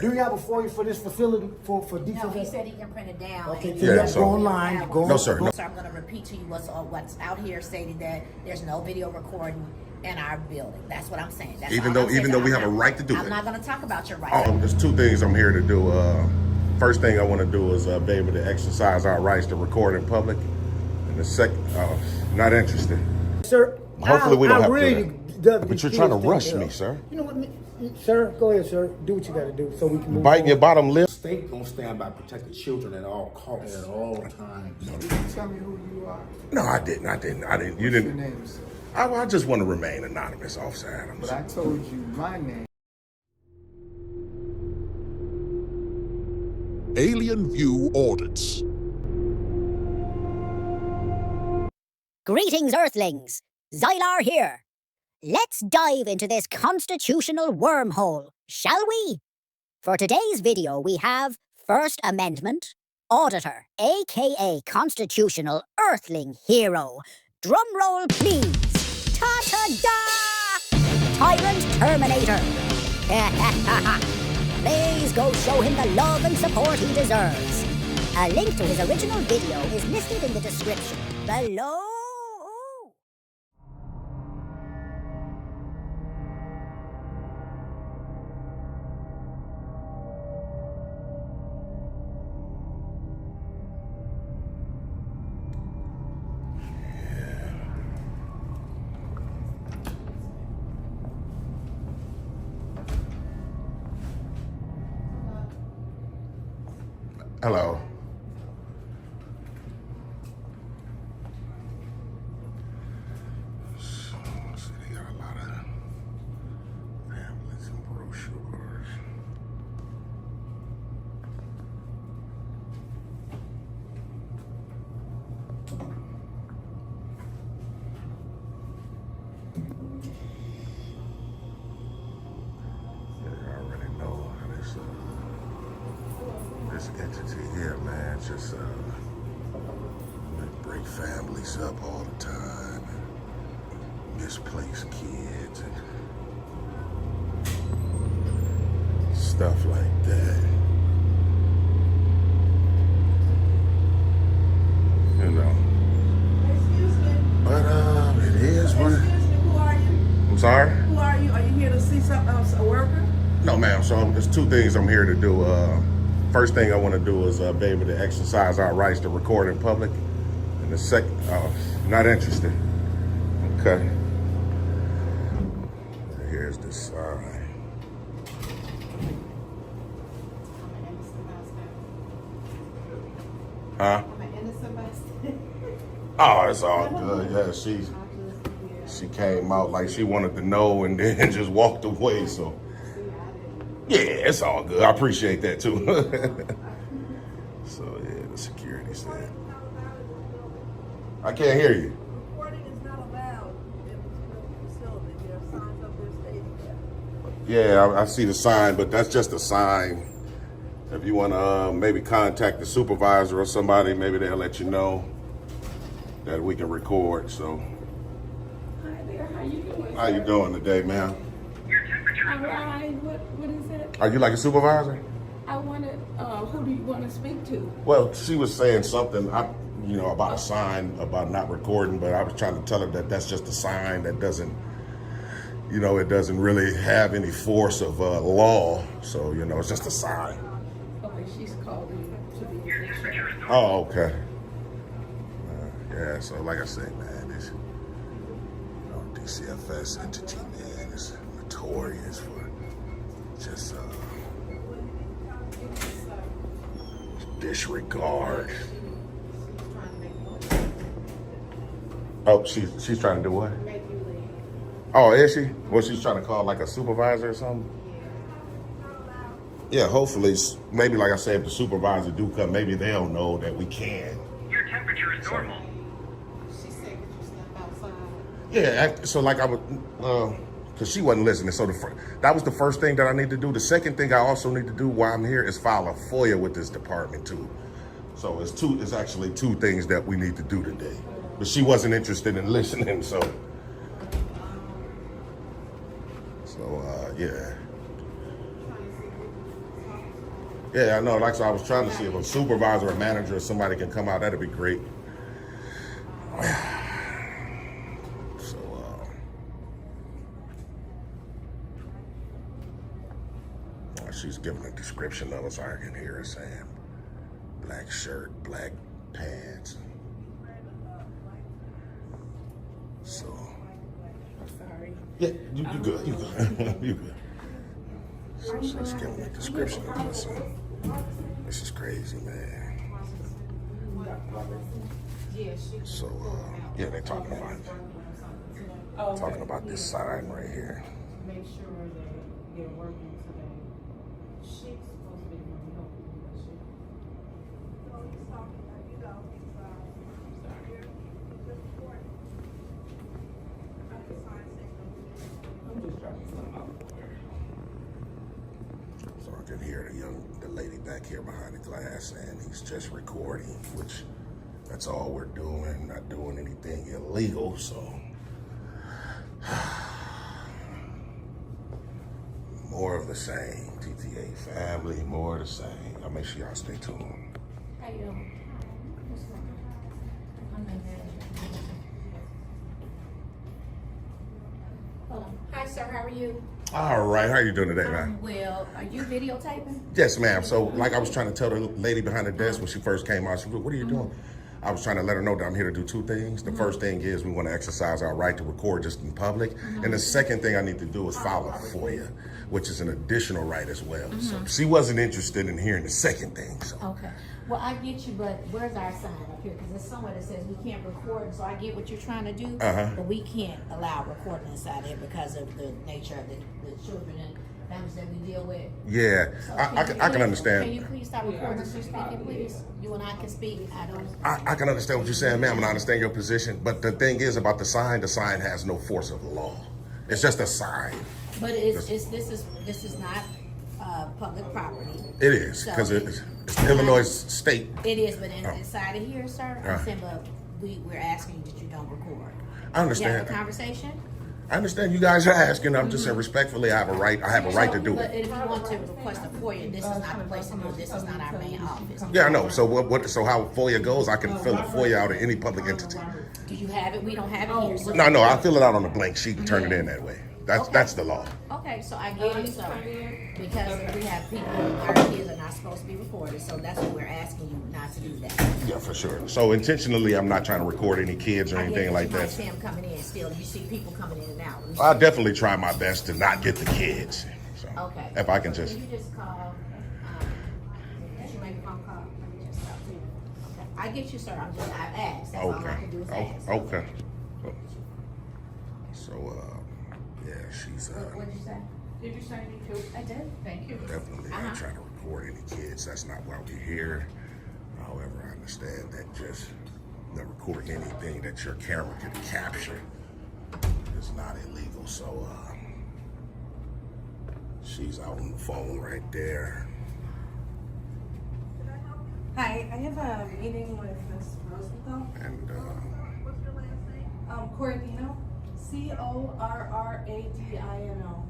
Do you have a FOIA for this facility for details? No, he said he can print it down. Okay, and so you you can have to go online. No, sir. No. So I'm going to repeat to you what's out here stating that there's no video recording in our building. That's what I'm saying. That's Even all I'm though saying. we have a right to do I'm it. not going to talk about your right. There's two things I'm here to do. First thing I want to do is be able to exercise our rights to record in public. And the second, not interested. Sir, Hopefully we don't have really to. But you're trying to rush me, sir. You know what, sir? Go ahead, sir. Do what you got to do so we can move Biting your on. bottom lip. The state gonna stand by protecting children at all costs. At all times. Can you tell me who you are? No, I didn't. You What's didn't. your name, sir? I just want to remain anonymous, Officer Adams. But I told you my name. Alien View Audits. Greetings, Earthlings! Xylar here. Let's dive into this constitutional wormhole, shall we? For today's video, we have First Amendment, Auditor, aka Constitutional Earthling Hero. Drumroll, please. Ta-ta-da! Tyrant Terminator. Please go show him the love and support he deserves. A link to his original video is listed in the description below. Hello. Let's see, they got a lot of pamphlets and brochures. Yeah, I already know how this entity here, man, just break families up all the time, and misplace kids and stuff like that. You know. Excuse me. But it is what. Excuse me, who are you? I'm sorry? Who are you? Are you here to see some a worker? No, ma'am. So there's two things I'm here to do. First thing I want to do is be able to exercise our rights to record in public. And the second, not interested. Okay. Here's the sign. Huh? Oh, it's all good. Yeah, she came out like she wanted to know and then just walked away. So. Yeah, it's all good. I appreciate that too. So yeah, the security said. I can't hear you. Recording is not allowed in the facility. There are signs up there stating that. Yeah, I see the sign, but that's just a sign. If you want to maybe contact the supervisor or somebody, maybe they'll let you know that we can record. So. Hi there, how you doing? How you doing today, ma'am? All right, what is it? Are you like a supervisor? I wanted, who do you want to speak to? Well, she was saying something, about a sign about not recording, but I was trying to tell her that that's just a sign that doesn't, it doesn't really have any force of law. So, it's just a sign. Okay, she's called in to the attention. Oh, okay. Yeah, so like I say, man, this DCFS entity, man, is notorious for just disregard. Oh, she's trying to do what? Oh, is she? Well, she's trying to call like a supervisor or something? Yeah, hopefully, maybe like I said, if the supervisor do come, maybe they'll know that we can. Your temperature is normal. She said that you step outside. Yeah, so like I would, because she wasn't listening. So that was the first thing that I need to do. The second thing I also need to do while I'm here is file a FOIA with this department too. So it's actually two things that we need to do today. But she wasn't interested in listening, so yeah. Yeah, I know. Like, so I was trying to see if a supervisor or manager or somebody can come out. That'd be great. So, she's giving a description of it so I can hear her saying black shirt, black pants. So, Sorry. yeah, you good, you good, you good. So she's giving a description of this. This is crazy, man. So, yeah, they're talking about this sign right here. Make sure that they're working today. She's supposed to be the one helping me, but she. So he's talking, you know, he's here, just report. I just signed signal. I'm just dropping something out. So I can hear the lady back here behind the glass saying he's just recording, which that's all we're doing, not doing anything illegal, so. More of the same, TTA family, more of the same. I'll make sure y'all stay tuned. How you doing? Hi, sir. How are you? All right, how you doing today, man? Well, are you videotaping? Yes, ma'am. So, like I was trying to tell the lady behind the desk when she first came out, she was, what are you doing? I was trying to let her know that I'm here to do two things. The first thing is we want to exercise our right to record just in public. And the second thing I need to do is file a FOIA, which is an additional right as well. So she wasn't interested in hearing the second thing. So. Okay. Well, I get you, but where's our sign up here? Because there's somewhere that says we can't record, so I get what you're trying to do, but we can't allow recording inside here because of the nature of the children and families that we deal with. Yeah, So I can understand. Can you please stop recording as you're speaking, please? You and I can speak. I can understand what you're saying, ma'am, and I understand your position. But the thing is about the sign has no force of law. It's just a sign. But this is not public property. It is, because So it's Illinois state. It is, but inside of here, sir, I'm saying, but we're asking you that you don't record. I understand. You have a conversation? I understand you guys are asking. I'm just saying respectfully, I have a right to do But it. if you want to request a FOIA, this is not the place to do it. This is not our main office. Yeah, I know. So so how FOIA goes, I can fill a FOIA out of any public entity. Do you have it? We don't have it here. So No, I fill it out on a blank sheet and turn it in that way. That's the law. Okay, so I get it, so because we have people, our kids are not supposed to be recorded, so that's what we're asking you not to do that. Yeah, for sure. So intentionally, I'm not trying to record any kids or anything like You might that. see them coming in still. You see people coming in and out. I definitely try my best to not get the kids. So Okay. if I can just. Can you just call? Did you make a phone call? Let me just talk to you. Okay. I get you, sir. I've asked. That's all I can do is ask. Okay. So yeah, she's What did you say? Did you say me too? I did. Thank you. definitely not trying to record any kids. That's not why we're here. However, I understand that just not recording anything that your camera can capture is not illegal. So she's out on the phone right there. Hi, I have a meeting with Ms. Rosenthal. And What's your last name? Corradino. Corradino.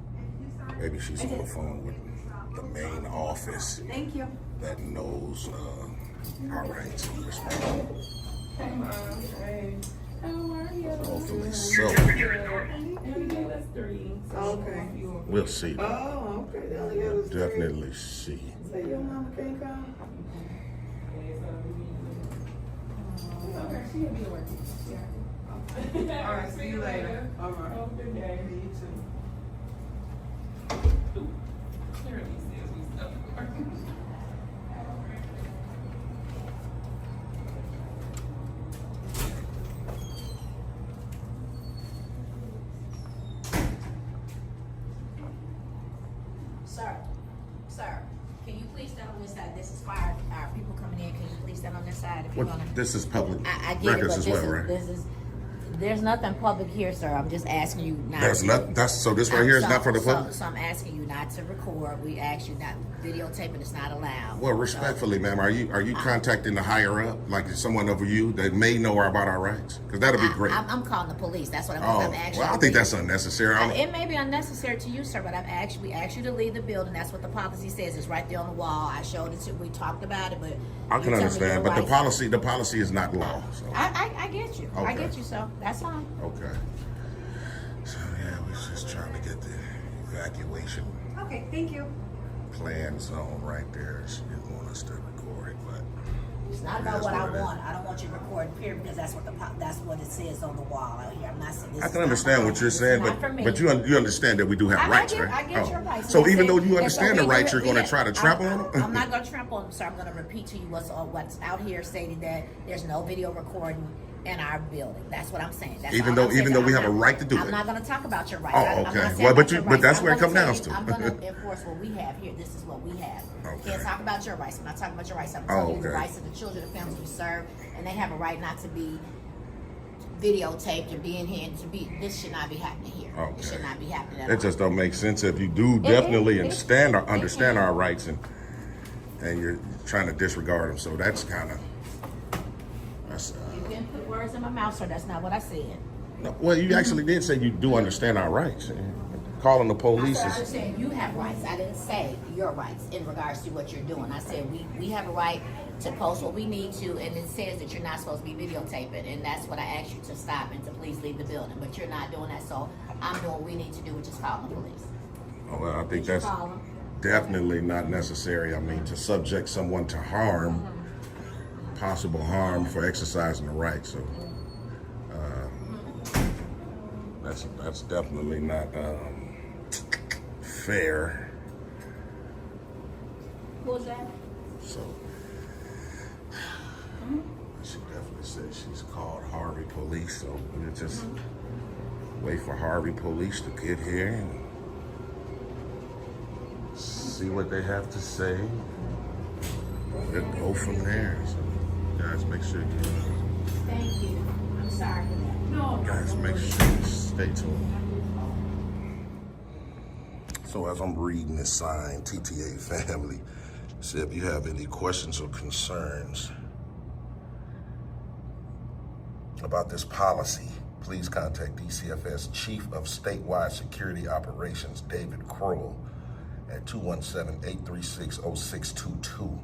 maybe she's on the phone with the main office Thank you. that knows our rights and responsibilities. Hey, Mom. Hey. How are you? Hopefully so. And we gave us 3. So Okay. We'll see. Oh, okay. They only gave us 3. Definitely see. So your mama can't come? Okay, she'll be working. Yeah. All right, see you later. All right. Have a good day. You too. Clearly says we stuff. Sir, can you please stand on this side? This is for our people coming in. Can you please stand on this side if you're What, gonna? this is public I get records it, as but well, right? there's nothing public here, sir. I'm just asking you not. There's to, not. So this right here is not for the public. So I'm asking you not to record. We ask you not. videotaping is not allowed. Well, respectfully, ma'am, are you contacting the higher up, like someone over you that may know about our rights? Because that'll be great. I'm calling the police. That's what I'm Oh, actually. well, I think that's unnecessary. It may be unnecessary to you, sir, but we asked you to leave the building. That's what the policy says. It's right there on the wall. I showed it to. We talked about it, but I can understand, but the policy is not law. So. I get you. I Okay. get you, so that's fine. Okay. So yeah, we're just trying to get the evacuation Okay, thank you. plan zone right there. She didn't want us to record it, but It's not it about is what I it is. want. I don't want you to record period because that's what it says on the wall out here. I'm not saying this. I is can not understand for what me. you're This is saying, not for me. but you understand that we do have rights, right? I get your rights. So And I even said- though you and understand so the we rights, you're going to yeah, try to trample on them? I'm not going to trample on them, sir. I'm going to repeat to you what's out here stating that there's no video recording in our building. That's what I'm saying. That's Even all though I'm saying. we I'm have a not- right to do I'm it. not going to talk about your rights. Oh, I'm not okay. saying Well, about your rights. but that's I'm where it gonna comes tell down you- to. I'm going to enforce what we have here. This is what we have. Okay. Can't talk about your rights. I'm not talking about your rights. I'm Oh, telling you the okay. rights of the children and families we serve, and they have a right not to be videotaped and be in here and to be. This should not be happening here. Okay. It should not be happening at It all. just don't make sense if you do definitely understand our rights and you're trying to disregard them. So that's kind of You didn't put words in my mouth, sir. That's not what I said. no, well, you actually did say you do understand our rights. Calling the police I is said saying you have rights. I didn't say your rights in regards to what you're doing. I said we have a right to post what we need to, and it says that you're not supposed to be videotaping, and that's what I asked you to stop and to please leave the building. But you're not doing that, so I'm doing what we need to do, which is calling the police. well, I think Did you that's call them? definitely not necessary. I mean, to subject someone to harm, possible harm for exercising the right. So that's definitely not fair. Who was that? So she definitely said she's called Harvey Police. So we'll just wait for Harvey Police to get here and see what they have to say. We'll go from there. So guys, make sure you Thank you. I'm sorry for that. No, guys make sure you stay tuned. So as I'm reading this sign, TTA family, so if you have any questions or concerns about this policy, please contact DCFS Chief of Statewide Security Operations, David Crowell, at 217-836-0622.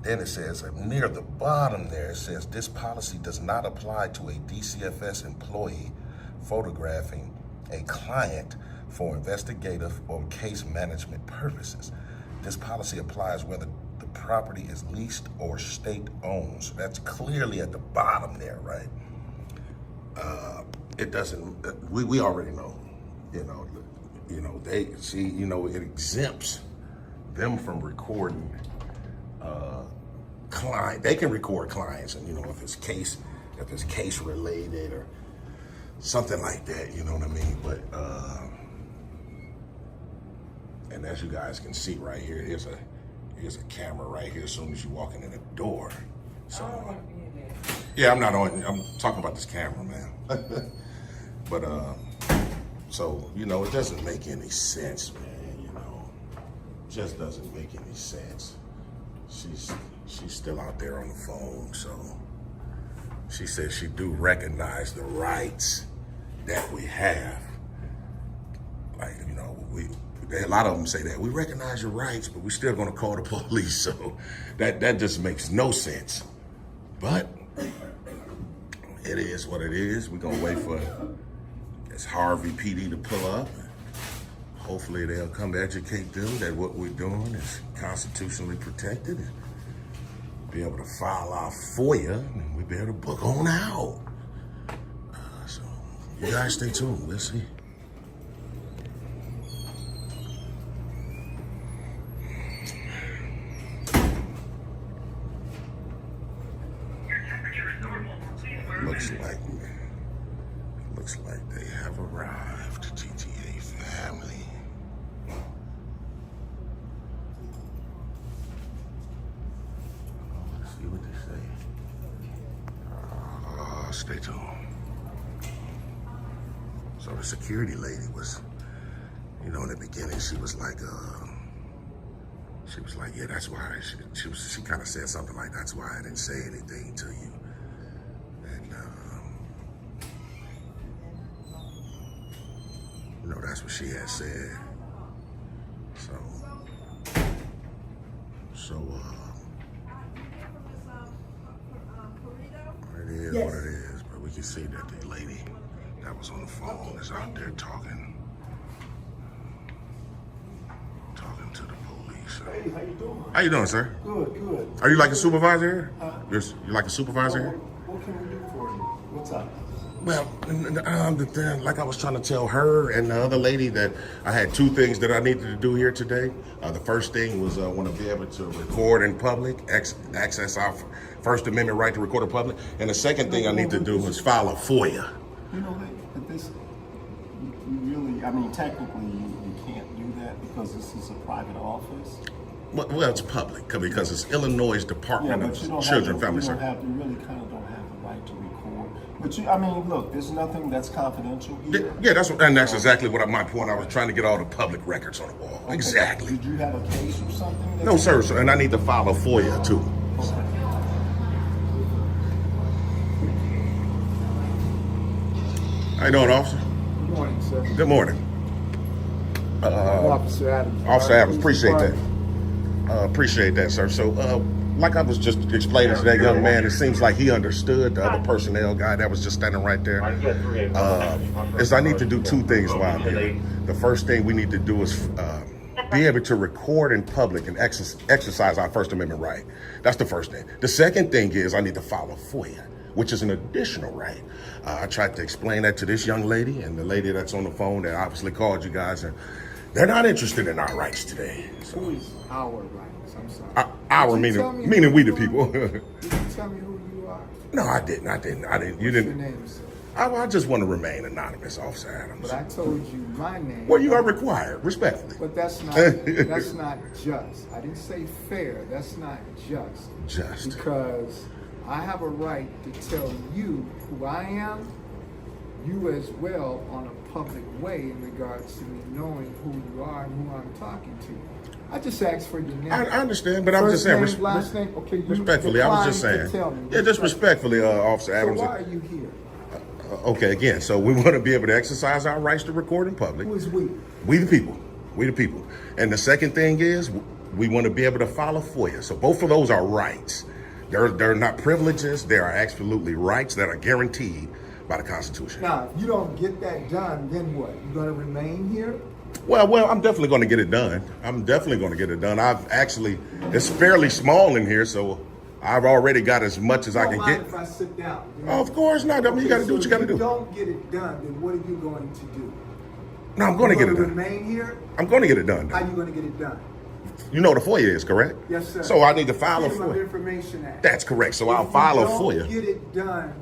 Then it says, near the bottom there, it says, this policy does not apply to a DCFS employee photographing a client for investigative or case management purposes. This policy applies whether the property is leased or state-owned. So that's clearly at the bottom there, right? It doesn't, we already know, they see, it exempts them from recording client. They can record clients, and if it's case related or something like that, you know what I mean? But and as you guys can see right here, here's a camera right here as soon as you walk in the door. So yeah, I'm talking about this camera, man. But so it doesn't make any sense, man. It just doesn't make any sense. She's still out there on the phone, so she says she do recognize the rights that we have. Like, a lot of them say that we recognize your rights, but we're still gonna call the police. So that just makes no sense. But it is what it is. We're gonna wait for this Harvey PD to pull up. Hopefully they'll come to educate them that what we're doing is constitutionally protected. And be able to file our FOIA, and we'll be able to book on out. So you guys stay tuned. We'll see. Looks like they have arrived, GTA family. Let's see what they say. Stay tuned. So the security lady was, in the beginning, she was like, She was like, yeah, that's why. She kind of said something like, that's why I didn't say anything to you. And, you know, that's what she had said. So, it is Yes. what it is, but we can see that the lady that was on the phone is out there talking to the police. Hey, how you doing? How you doing, sir? Good, good. Are you like a supervisor here? You like a supervisor here? What can we do for you? What's up? Well, like I was trying to tell her and the other lady that I had two things that I needed to do here today. The first thing was I want to be able to record in public, access our First Amendment right to record in public. And the second thing I need to do is file a FOIA. You know, that this, you really, I mean, technically you can't do that because this is a private office. Well, it's public because it's Illinois Department of Children and Family Services. You really kind of don't have the right to record. But I mean, look, there's nothing that's confidential here. Yeah, that's exactly what my point. I was trying to get all the public records on the wall. Okay. Exactly. Did you have a case or something? No, sir. And I need to file a FOIA too. Okay. How you doing, officer? Good morning, sir. Good morning. Officer Adams. Officer Adams, appreciate that. Appreciate that, sir. So, like I was just explaining to that young man, it seems like he understood the other personnel guy that was just standing right there. Is I need to do two things while I'm here. The first thing we need to do is be able to record in public and exercise our First Amendment right. That's the first thing. The second thing is I need to file a FOIA, which is an additional right. I tried to explain that to this young lady and the lady that's on the phone that obviously called you guys, and they're not interested in our rights today. So, Who is our rights? I'm sorry. our meaning we the people. Did you tell me who you are? No, I didn't. You What's didn't. your name, sir? I just want to remain anonymous, Officer Adams. But I told you my name. Well, you are required, respectfully. But that's not just. I didn't say fair. That's not just. Just. Because I have a right to tell you who I am, you as well, on a public way in regards to me knowing who you are and who I'm talking to. I just asked for your name. I understand, but I'm just saying. First name, last name. Okay, you respectfully, I was just declined saying. to tell me. Yeah, just respectfully, Officer Adams. So why are you here? Okay, again, so we want to be able to exercise our rights to record in public. Who is we? We the people. We the people. And the second thing is we want to be able to file a FOIA. So both of those are rights. They're not privileges. They are absolutely rights that are guaranteed by the Constitution. Now, if you don't get that done, then what? You going to remain here? Well, I'm definitely going to get it done. It's fairly small in here, so I've already got as much as I can get. If I sit down? Oh, of course not. I mean, you got to do what you got to do. If you don't get it done, then what are you going to do? No, I'm going to get it done. Remain here? I'm going to get it done. How are you going to get it done? You know what a FOIA is, correct? Yes, sir. So I need to file a Freedom of FOIA. Information Act. That's correct. So I'll file a FOIA. If you don't get it done,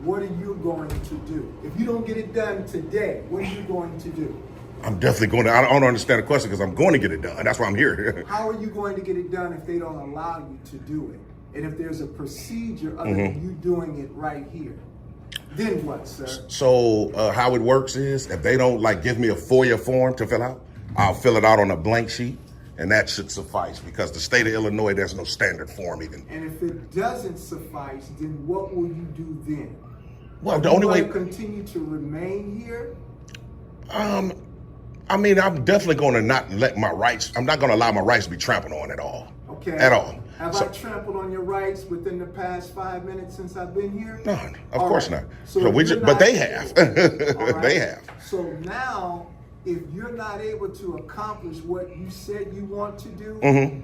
what are you going to do? If you don't get it done today, what are you going to do? I'm definitely going to. I don't understand the question because I'm going to get it done. That's why I'm here. How are you going to get it done if they don't allow you to do it? And if there's a procedure other than you doing it right here? Then what, sir? So how it works is if they don't give me a FOIA form to fill out, I'll fill it out on a blank sheet, and that should suffice because the state of Illinois, there's no standard form even. And if it doesn't suffice, then what will you do then? Well, the only way. Continue to remain here? I mean, I'm definitely going to not let my rights. I'm not going to allow my rights to be trampled on at all. Okay. At all. Have I trampled on your rights within the past 5 minutes since I've been here? None. Of course not. So but they have. They have. So now, if you're not able to accomplish what you said you want to do,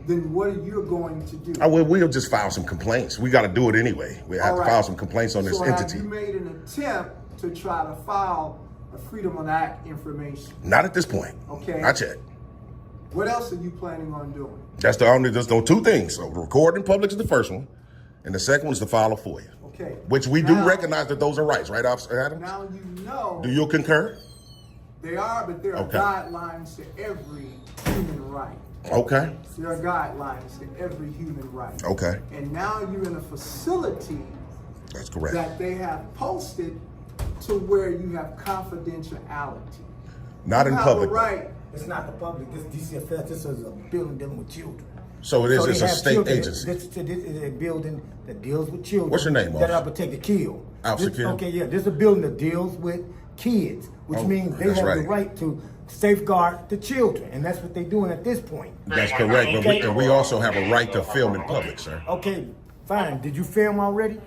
then what are you going to do? We'll just file some complaints. We got to do it anyway. We have to file some complaints on this entity. Have you made an attempt to try to file a Freedom of Act information? Not at this point. Okay. Not yet. What else are you planning on doing? There's no two things. So record in public is the first one, and the second one is to file a FOIA. Okay. Which we do recognize that those are rights, right, Officer Adams? Now you know. Do you concur? They are, but there are guidelines to every human right. Okay. There are guidelines to every human right. Okay. And now you're in a facility. That's correct. That they have posted to where you have confidentiality. Not in public. Right. It's not the public. This DCFS. This is a building dealing with children. So it is, it's they a have state children. agency. This is a building that deals with children. What's your name, That officer? are protected kill. Officer This- Kill? Okay, yeah. This is a building that deals with kids, which Oh, means they that's have the right. right to safeguard the children, and that's what they're doing at this point. That's correct, but and we also have a right to film in public, sir. Okay, fine. Did you film already?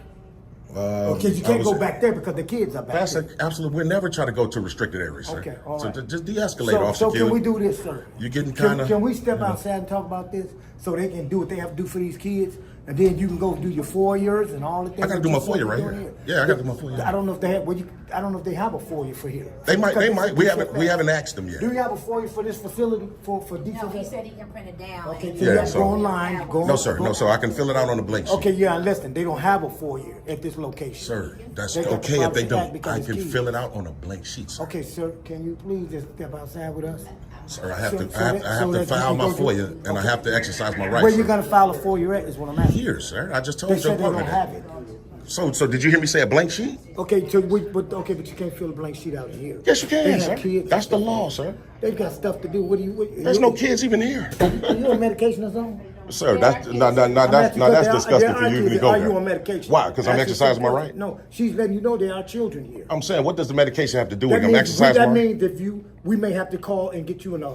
Okay, you I can't was- go back there because the kids are back That's there. Absolutely. We'll never try to go to restricted areas, sir. Okay, all So right. just de-escalate, So Officer can Kill. we do this, sir? You're getting Can- kinda, Can we step you know. outside and talk about this so they can do what they have to do for these kids, and then you can go do your 4 years and all the things. I gotta that do you're my FOIA right doing here. Yeah, I gotta do my FOIA. I don't know if they have. Well, I don't know if they have a FOIA for here. They might. They Because might. We haven't asked them yet. Do you have a FOIA for this facility for No, he DCF? said he can print it down. Okay, and- so Yeah, you have to so- go online. Go No, sir. go- No, sir. I can fill it out on the blank sheet. Okay, yeah, listen, they don't have a FOIA at this location. Sir, that's They got the okay if private they act don't. because I it's can kids. fill it out on a blank sheet, sir. Okay, sir, can you please just step outside with us? Sir, I have So- to. so I have, that- I so have to that you file can my go do- FOIA, and I have to exercise my rights. Where you sir. gonna file a FOIA at is what I'm asking. Here, sir. I just told They you. said they don't public. have it. So did you hear me say a blank sheet? Okay, but you can't fill a blank sheet out in here. Yes, you They can, have sir. kids. That's the law, sir. They've got stuff to do. What do you? There's no kids even here. Are you on medication or something? Sir, that's I'm that's asking because disgusting there for are you to kids. even go Are there. you on medication? Why? Because I'm Ask exercising my yourself- right? No, she's letting you know there are children here. I'm saying, what does the medication have to do with That it? I'm exercising that my right. means if we may have to call and get you in a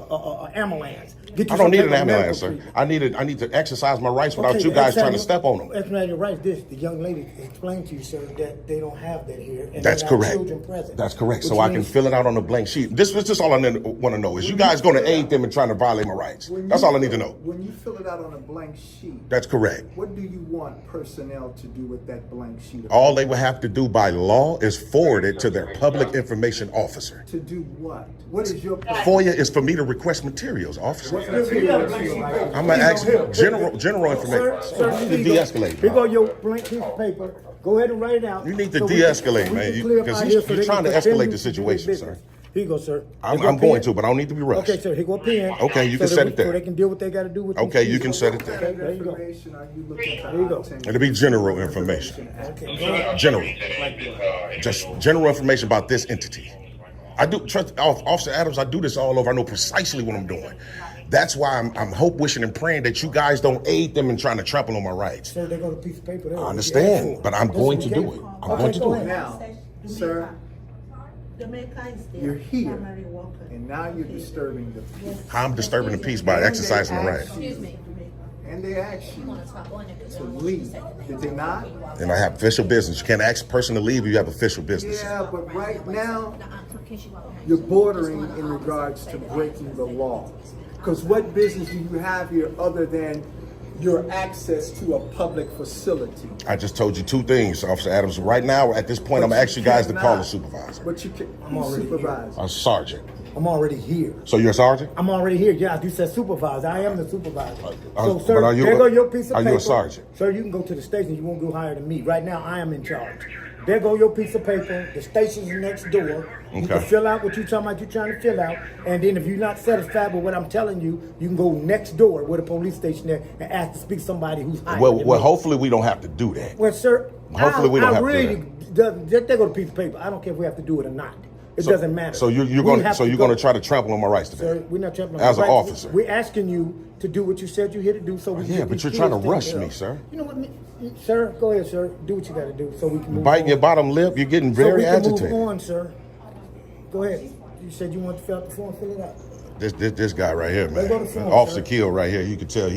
ambulance. Get you I don't some need type an of ambulance, medical sir. treatment. I need to exercise my rights without Okay, you guys trying to exercise- step on them. Exercise your rights. The young lady explained to you, sir, that they don't have that here. And That's there are correct. Children present. That's correct. So Which I can means- fill it out on a blank sheet. This is just all I want to know. Is you guys going to aid them in trying to violate my rights? That's all I need to know. When you fill it out on a blank sheet, That's correct. what do you want personnel to do with that blank sheet? All they would have to do by law is forward it to their public information officer. To do what? What is your FOIA is for me to request materials, officer. What material is your right? I'm gonna ask general information. Sir, You need to de-escalate. Here go bro. your blank piece of paper. Go ahead and write it out. You need to so we de-escalate, can- we man, can clear up because out you're here so they trying can to escalate continue the to do situation, business. sir. Here you go, sir. I'm Here go a going pen. to, but I don't need to be rushed. Okay, sir. Here go a pen. Okay, you can that set we- it there. So they can do what they got to do with these Okay, you kids. can set it there. Okay, there you go. Information are you looking to There you go. obtain? It'll be general information. Okay, go ahead. General. Just general information about this entity. I do, trust, Officer Adams, I do this all over. I know precisely what I'm doing. That's why I'm hope, wishing, and praying that you guys don't aid them in trying to trample on my rights. Sir, they got a piece of paper there. I understand, but I'm going to do it. I'm going to do it. Now, sir, Jamaica is there. you're here, Primary worker. and now you're disturbing the peace. I'm disturbing the peace by exercising my right. Excuse me. And they asked You you want to stop going there because to I don't want you to leave. say the Did name. they not? And I have official business. You can't ask a person to leave if you have official business. Yeah, but right now, In case you want to- you're bordering in regards to breaking the law. Because what business do you have here other than your access to a public facility? I just told you two things, Officer Adams. Right now, at this point, I'm gonna ask you guys to call a supervisor, But you can, I'm already supervisor. a sergeant. I'm already here. So you're a sergeant? I'm already here. Yeah, you said supervisor. I am the supervisor. So, but sir, are you there a- go your piece of are paper. you a sergeant? Sir, you can go to the station. You won't go higher than me. Right now, I am in charge. There go your piece of paper. The station's next door. You can Okay. fill out what you're talking about. You're trying to fill out, and then if you're not satisfied with what I'm telling you, you can go next door with a police station there and ask to speak to somebody who's higher Well, than well, me. hopefully we don't have to do that. Well, sir, Hopefully we don't have to do really, there go the piece of paper. I don't care if we have to do it or not. It So- doesn't matter. So you're We going have so to you're go- going to try to trample on my rights today. Sir, we're not trampling. As an Right? officer. We're asking you to do what you said you're here to do, so we can Yeah, get but these you're kids trying to taken rush care me, of. sir. You know what, sir? Go ahead, sir. Do what you got to do, so we can move Biting on. your bottom lip, you're getting So very we can agitated. move on, sir. Go ahead. You said you want to fill out the form. Fill it out. This guy right here, Let's go man, to phone, Officer sir. Kill right here. You can tell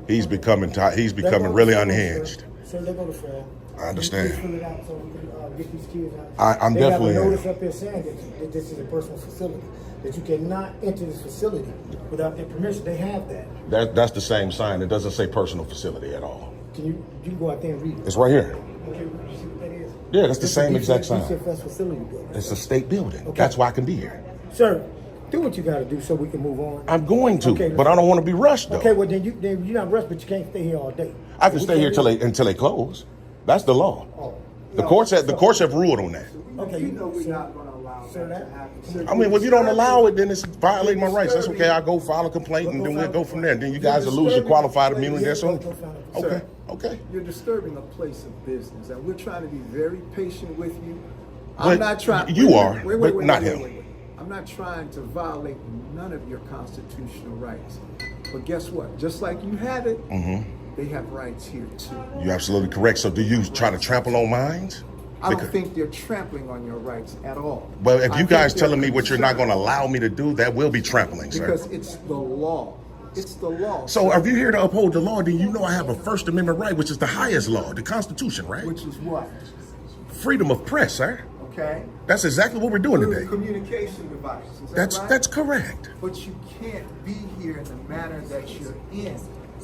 he's becoming Let's go to really phone, unhinged. Sir, let's go to phone. I understand. Please fill it out so we can get these kids out. I'm they definitely- have a notice up here saying that this is a personal facility, that you cannot enter this facility without their permission. They have that. That's the same sign. It doesn't say personal facility at all. You can go out there and read it. It's right here. Okay, you see what that is? Yeah, that's the It's same a exact sign. DCFS facility building. It's a state building. Okay. That's why I can be here. Sir, do what you got to do so we can move on. I'm going to, Okay, but I don't want to be rushed though. Okay, well then you're not rushed, but you can't stay here all day. I can We stay here can't until they close. That's the law. Oh. The courts have ruled on that. Okay, You know we're not going to allow Sir, that to happen. I mean, if you don't allow it, then it's violating my rights. That's okay. I'll go file a complaint and then we'll go from there. Then you guys will lose your qualified immunity. That's on. Okay. Okay. You're disturbing a place of business, and we're trying to be very patient with you. But I'm not trying. you wait, are, wait, but not him. I'm not trying to violate none of your constitutional rights. But guess what? Just like you have it, they have rights here too. You're absolutely correct. So do you try to trample on mine? I don't think they're trampling on your rights at all. But if I you think guys they're telling me what you're not going to concerned allow me to do, that will be trampling, sir. because it's the law. It's the law. So if you're here to uphold the law, then you know I have a First Amendment right, which is the highest law, the Constitution, right? Which is what? Freedom of press, sir. Okay? That's exactly what we're doing Through today. the communication device. Is that That's right? that's correct. But you can't be here in the manner that you're in.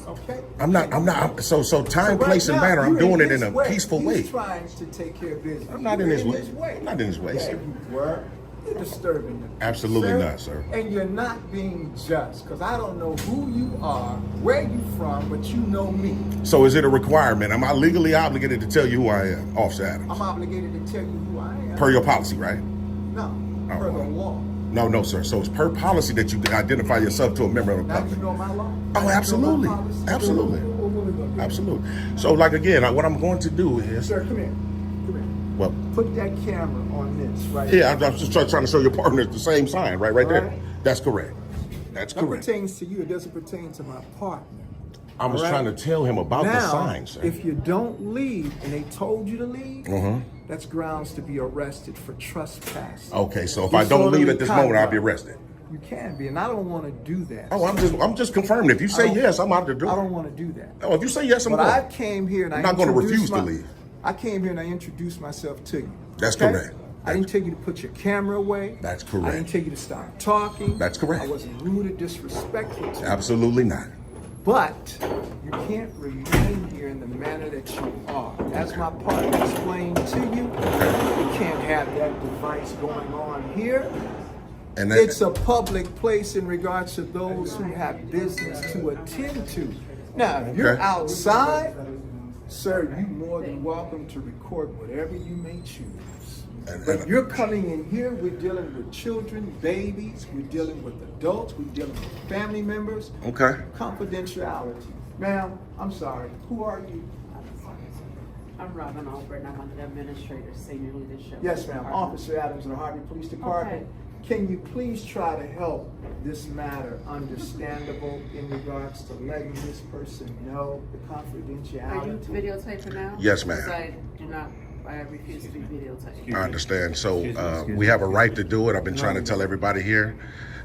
Okay? I'm not. So time, So place, and now, manner. I'm you're doing it his in a way. peaceful He's way. trying to take care of business. I'm not in You're his way. I'm not in his way, Yeah, sir. you were. You're disturbing them. Absolutely not, sir. And you're not being just, because I don't know who you are, where you from, but you know me. So is it a requirement? Am I legally obligated to tell you who I am, Officer Adams? I'm obligated to tell you who I am. Per your policy, right? No, per the law. No, sir. So it's per policy that you can identify yourself to a member of the Now you public. know my law. Oh, absolutely. Absolutely. Absolutely. So, like, again, what I'm going to do is, Sir, come here. Come here. well, Put that camera on this, right? yeah, I'm just trying to show your partner the same sign, right there. Right. That's correct. That's That correct. pertains to you. It doesn't pertain to my partner. I was All right? trying to tell him about Now, the sign, sir. if you don't leave and they told you to leave, Uh-huh. that's grounds to be arrested for trespass. Okay, so if I don't leave at this moment, I'll be arrested. You can be, and I don't want to do that. Oh, I'm just confirming. If you say yes, I'm out the door. I don't want to do that. Oh, if you say yes, I'm But going. I came here and I'm I not going to introduced refuse to leave. I came here and I introduced myself to you. That's okay? correct. I didn't tell you to put your camera away. That's I correct. didn't tell you to stop talking. That's correct. I wasn't rude or disrespectful to you. Absolutely not. But you can't remain here in the manner that you are. As my partner explained to you, you can't have that device going on here. And It's a public place in regards to those who have business to attend to. Now, if you're Okay. outside, sir, you're more than welcome to record whatever you may choose. But you're coming in here, we're dealing with children, babies, we're dealing with adults, we're dealing with family members. Okay. Confidentiality. Ma'am, I'm sorry. Who are you? I'm Robin Albert, and I'm the administrator, senior leadership. Yes, ma'am. Officer Adams of the Harvey Police Department. Can you please try to help this matter understandable in regards to letting this person know the confidentiality? Are you videotaping now? Yes, ma'am. Because I refuse to be videotaped. I understand. So we have a right to do it. I've been trying to tell everybody here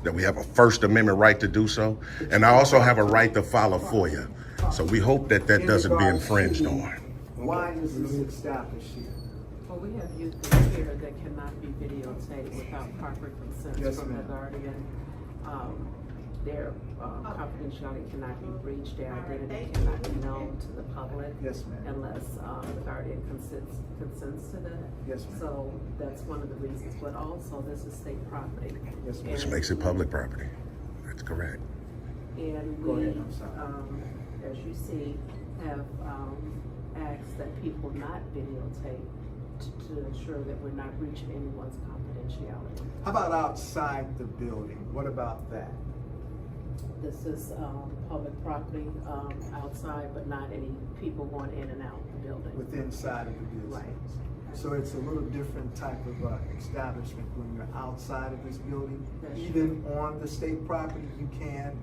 that we have a First Amendment right to do so. And I also have a right to file a FOIA. So we hope that that doesn't be infringed on. Why is this established here? Well, we have youth here that cannot be videotaped without proper consent Yes, from the ma'am. guardian. Their confidentiality cannot be breached, their identity cannot be known to the public. Yes, ma'am. Unless the guardian consents to that. Yes, ma'am. So that's one of the reasons, but also this is state property. Yes, ma'am. Which makes it public property. That's correct. And Go we, ahead, I'm sorry. as you see, have asked that people not videotape to ensure that we're not breaching anyone's confidentiality. How about outside the building? What about that? This is public property outside, but not any people going in and out the building. With inside of the business? Right. So it's a little different type of establishment when you're outside of this building. That's Even on the state property, you can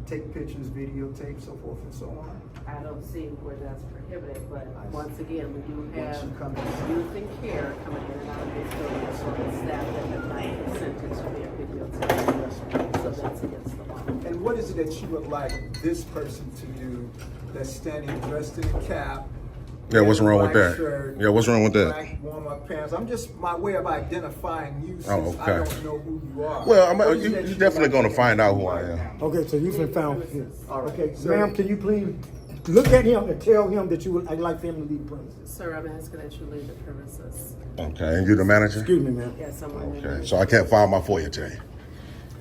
take pictures, videotape, so forth and so on. I don't see where that's prohibited, but I see. once again, we do Once have you come in. youth and care coming in and out of this building, so the staff that have not consented to be a videotape. So that's against the law. And what is it that you would like this person to do that's standing dressed in a cap? Yeah, what's wrong with black that? shirt, Yeah, what's wrong with that? Black warm-up pants. I'm just my way of identifying you since Oh, I okay. don't know who you are. Well, What is it you're that you would definitely like going to get find out who right I am. now? Okay, so you've been found here. All right. Okay, So- ma'am, can you please look at him and tell him that I'd like for him to leave the premises? Sir, I'm asking that you leave the premises. Okay, and you the manager? Excuse me, ma'am. Yes, I'm Okay, so I can't file my FOIA today.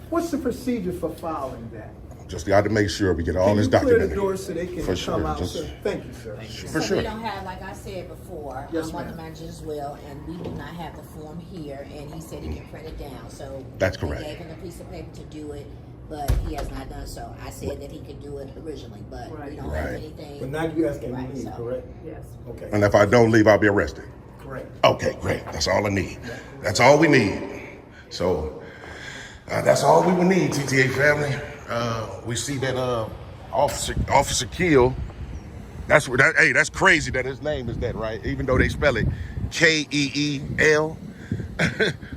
What's the procedure for filing that? Just got to make sure we get all Can this you clear documented. the door so they can For come sure, out, just- sir? Thank you, sir. For So sure. we don't have, like I said before, Yes, I'm one of the ma'am. managers as well, and we do not have the form here, and he said he can print it down, so. That's we correct. gave him a piece of paper to do it, but he has not done so. I said that he could do it originally, but we Right. don't have Right. anything. But now you asking me Right, to leave, so- correct? Yes. Okay. And if I don't leave, I'll be arrested. Correct. Okay, great. That's all I need. That's all we need. So That's all we would need, TTA family. We see that Officer Keel. That's crazy that his name is that, right? Even though they spell it K-E-E-L.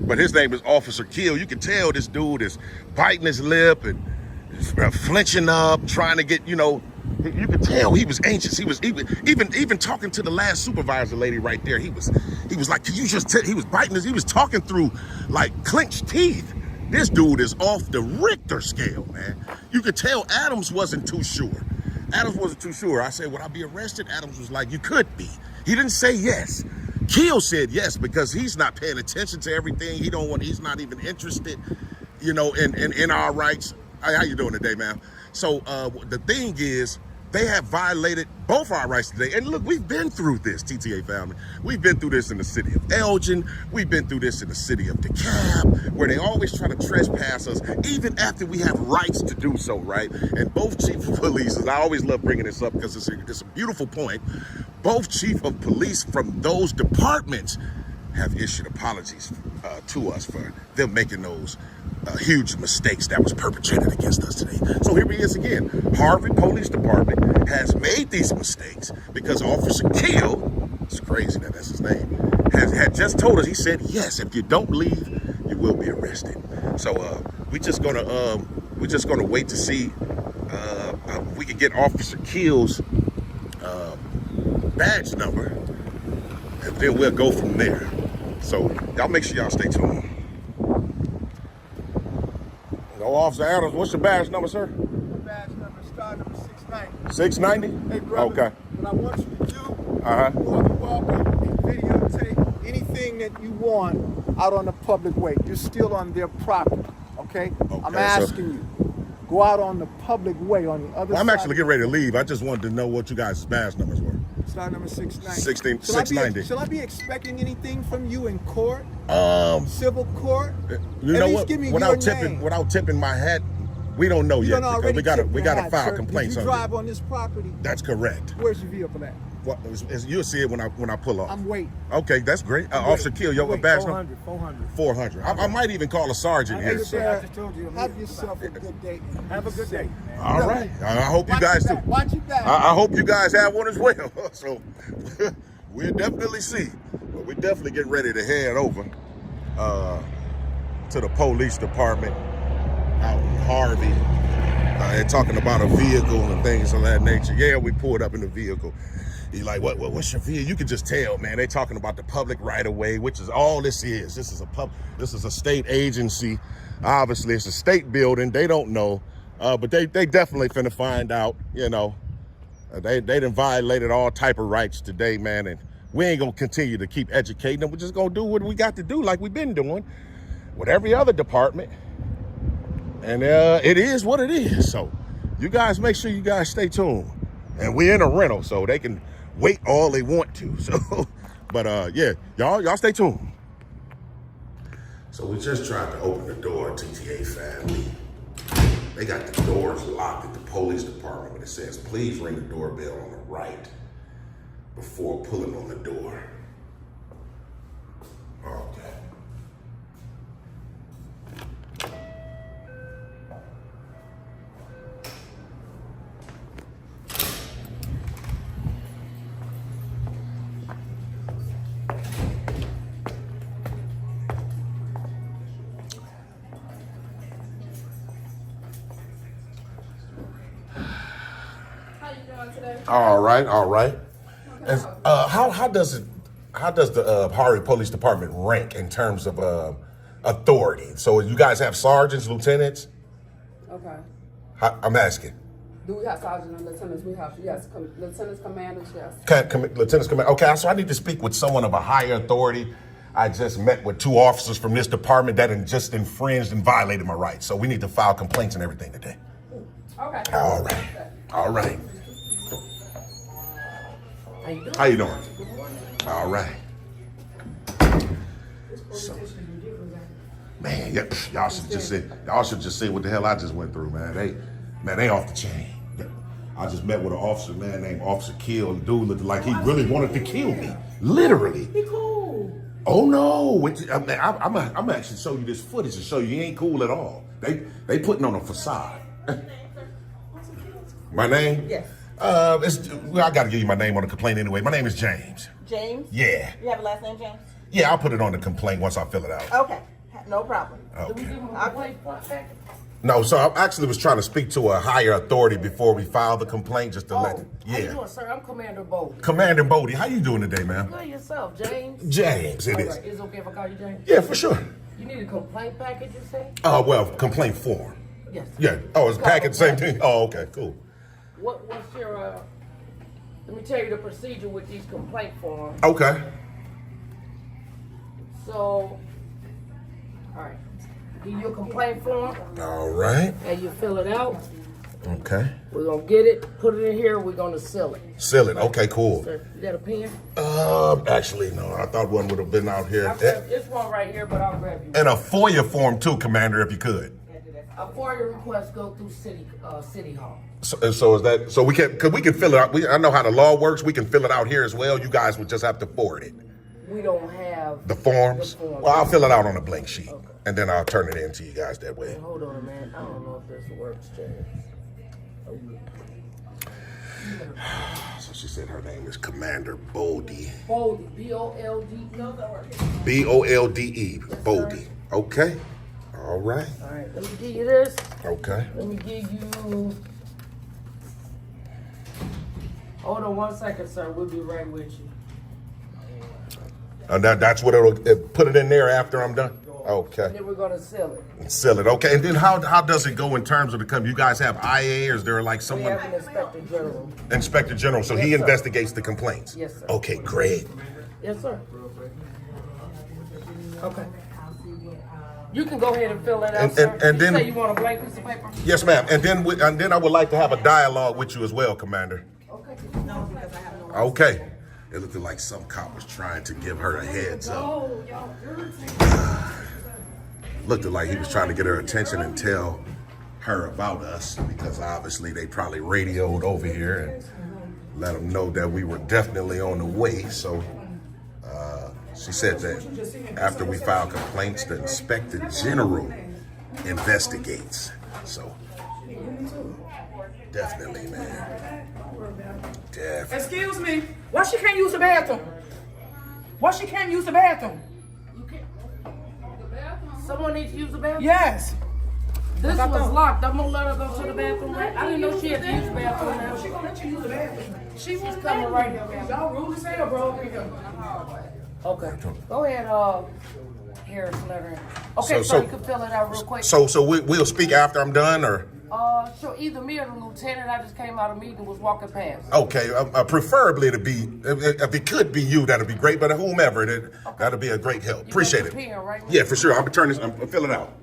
But his name is Officer Keel. You can tell this dude is biting his lip and flinching up, trying to get, you could tell he was anxious. He was even talking to the last supervisor lady right there. He was like, could you just tell? He was biting he was talking through like clenched teeth. This dude is off the Richter scale, man. You could tell Adams wasn't too sure. I said, would I be arrested? Adams was like, you could be. He didn't say yes. Keel said yes because he's not paying attention to everything. He's not even interested, in our rights. How you doing today, man? So the thing is, they have violated both our rights today. And look, we've been through this, TTA family. We've been through this in the city of Elgin. We've been through this in the city of DeKalb, where they always try to trespass us, even after we have rights to do so, right? And both chief of police, and I always love bringing this up because it's a beautiful point, both chief of police from those departments have issued apologies to us for them making those huge mistakes that was perpetrated against us today. So here he is again. Harvard Police Department has made these mistakes because Officer Keel, it's crazy that that's his name, had just told us, he said, yes, if you don't leave, you will be arrested. So we're just gonna wait to see if we can get Officer Keel's badge number, and then we'll go from there. So y'all make sure y'all stay tuned. Hello, Officer Adams, what's your badge number, sir? Badge number, star number 690. 690? Hey, brother, okay. what I want you to do, you walk up and videotape anything that you want out on the public way. You're still on their property, okay? I'm asking you. Go out on the public way on the other side. I'm actually getting ready to leave. I just wanted to know what you guys' badge numbers were. Star number 690. 690. Shall I be expecting anything from you in court? Civil court? You know what? Without tipping my hat, we don't know yet because we gotta file complaints on it. You drive on this property? That's correct. Where's your vehicle at? What, you'll see it when I pull off. I'm waiting. Okay, that's great. Officer Keel, your badge number? 400. 400. I might even call a sergeant here. Sir, have yourself a good day. Have a good day. All right. I hope you guys do. Watch your back. I hope you guys have one as well. So we'll definitely see. But we're definitely getting ready to head over to the police department out in Harvey and talking about a vehicle and things of that nature. Yeah, we pulled up in the vehicle. He's like, what's your vehicle? You can just tell, man. They talking about the public right of way, which is all this is. This is a state agency. Obviously, it's a state building. They don't know, but they definitely finna find out. They done violated all type of rights today, man. And we ain't gonna continue to keep educating them. We're just gonna do what we got to do, like we've been doing with every other department. And it is what it is. So you guys make sure you guys stay tuned. And we're in a rental, so they can wait all they want to. So, but yeah, y'all stay tuned. So we just tried to open the door, TTA family. They got the doors locked at the police department, but it says, please ring the doorbell on the right before pulling on the door. Okay. All right. And, how does the Harvey Police Department rank in terms of authority? So you guys have sergeants, lieutenants? Okay. I'm asking. Do we have sergeants and lieutenants? We have, yes, lieutenants, commanders, yes. Lieutenants, command. Okay, so I need to speak with someone of a higher authority. I just met with 2 officers from this department that just infringed and violated my rights. So we need to file complaints and everything today. Okay. All right. How you doing? All right. So, man, y'all should just see what the hell I just went through, man. They off the chain. I just met with an officer, man, named Officer Keel. The dude looked like he really wanted to kill me. Literally. Be cool. Oh no! I'm actually show you this footage to show you ain't cool at all. They putting on a facade. My name? Yes. Well, I gotta give you my name on the complaint anyway. My name is James. James? Yeah. You have a last name, James? Yeah, I'll put it on the complaint once I fill it out. Okay. No problem. Okay. Okay. No, so I actually was trying to speak to a higher authority before we file the complaint, just to let. How you Yeah. doing, sir? I'm Commander Bolden. Commander Bodie, how you doing today, man? Good yourself, James. James, it is. All right, is it okay if I call you James? Yeah, for sure. You need a complaint package, you say? Well, complaint form. Yes. Yeah. Oh, it's packet, same thing. Oh, okay, cool. What's your let me tell you the procedure with these complaint forms. Okay. So, all right, give you a complaint form All right. and you fill it out. Okay. We're gonna get it, put it in here, we're gonna seal it. Seal it. Okay, cool. Sir, you got a pen? Actually, no. I thought one would have been out here. It's one right here, but I'll grab you. And a FOIA form too, Commander, if you could. A FOIA request go through City Hall. So is that so? We can fill it out. I know how the law works. We can fill it out here as well. You guys would just have to forward it. We don't have The forms. Well, I'll fill it out on a blank sheet, and then I'll turn it in to you guys that way. Hold on, man. I don't know if this works, James. So she said her name is Commander Boldy. Boldy, B-O-L-D. No, that works. B-O-L-D-E. Boldy. Okay. All right. All right, let me give you this. Okay. Let me give you. Hold on 1 second, sir. We'll be right with you. And that's what it'll put it in there after I'm done. Okay. And then we're gonna seal it. Seal it. Okay. And then how does it go in terms of the company? You guys have IA, or is there like We someone? have an inspector general. Inspector General. So he Yes, sir. investigates the complaints. Yes, sir. Okay. Great. Yes, sir. Okay. You can go ahead and fill that out, And- sir. and you then- say you want a blank piece of paper? Yes, ma'am. And then I would like to have a dialogue with you as well, Commander. Okay. Okay. It looked like some cop was trying to give her a heads up. Oh, y'all irritating. Looked like he was trying to get her attention and tell her about us, because obviously they probably radioed over here and let them know that we were definitely on the way. So she said that after we file complaints, the Inspector General investigates. So definitely, man. Definitely. Excuse me. Why she can't use the bathroom? Why she can't use the bathroom? Someone needs to use the bathroom? Yes. This was locked. I'm gonna let her go to the bathroom. Right? I didn't know she had to use the bathroom now. She gonna let you use the bathroom. She's coming right here, man. Y'all rude as hell, bro. Over here. Okay. Go ahead, Harris, let her in. Okay, So- you can fill it out real quick. So we'll speak after I'm done, or? Sure, either me or the lieutenant. I just came out of meeting and was walking past. Okay, preferably to be, if it could be you, that'd be great, but whomever, that'd be a great help. Appreciate got it. the pen, right? Yeah, for sure. I'm fill it out.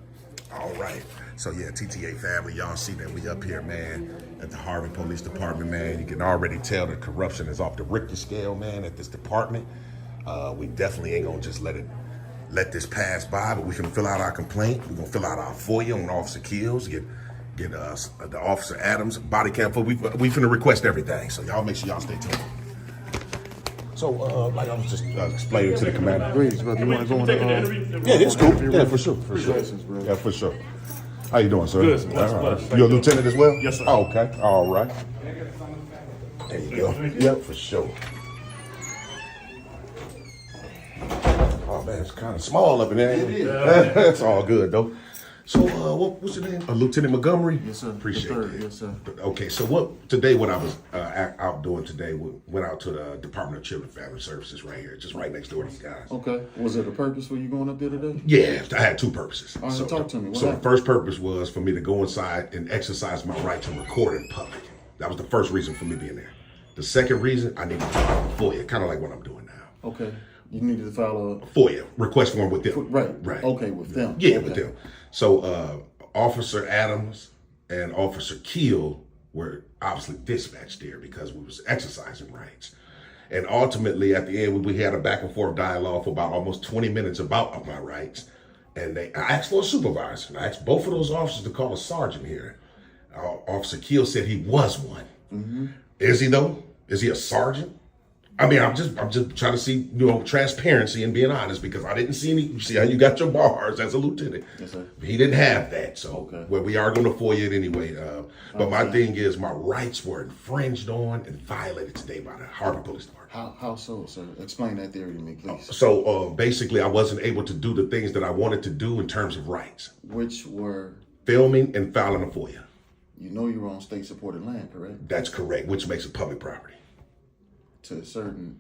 All right. So yeah, TTA family, y'all see that we up here, man, at the Harvey Police Department, man. You can already tell the corruption is off the Richter scale, man, at this department. We definitely ain't gonna just let this pass by, but we can fill out our complaint. We're gonna fill out our FOIA on Officer Kills, get the Officer Adams body cam. We finna request everything, so y'all make sure y'all stay tuned. So, like I was just explaining to the commander. Great, brother. You want to go on the Yeah, it's cool. Yeah, for sure, for sure. Congratulations, bro. Yeah, for sure. How you doing, sir? Good, sir. All right. You a lieutenant as well? Yes, sir. Oh, okay. All right. There you go. Yep, for sure. Oh man, it's kind of small up in there. It is. That's all good though. So, what's your name? Lieutenant Montgomery? Yes, sir. Appreciate The third, it. yes, sir. Okay, so what I was out doing today, went out to the Department of Children and Family Services right here, just right next door to you guys. Okay. Was it a purpose for you going up there today? Yeah, I had two purposes. All right, talk to me. What So the happened? first purpose was for me to go inside and exercise my right to record in public. That was the first reason for me being there. The second reason, I needed to file a FOIA, kind of like what I'm doing now. Okay. You needed to file a FOIA request form with them. right. Okay, with them. Yeah, Okay. with them. So Officer Adams and Officer Keel were obviously dispatched there because we was exercising rights. And ultimately, at the end, we had a back and forth dialogue for about almost 20 minutes about my rights. And I asked for a supervisor. And I asked both of those officers to call a sergeant here. Officer Keel said he was one. Mm-hmm. Is he though? Is he a sergeant? I mean, I'm just trying to see, transparency and being honest, because I didn't see any. You see how you got your bars as a lieutenant. Yes, sir. He didn't have that, so Okay. well, we are going to FOIA it anyway. But my thing is, my rights were infringed on and violated today by the Harvard Police Department. How so, sir? Explain that theory to me, please. So basically, I wasn't able to do the things that I wanted to do in terms of rights. Which were? Filming and filing a FOIA. You know you're on state-supported land, correct? That's correct, which makes it public property. To a certain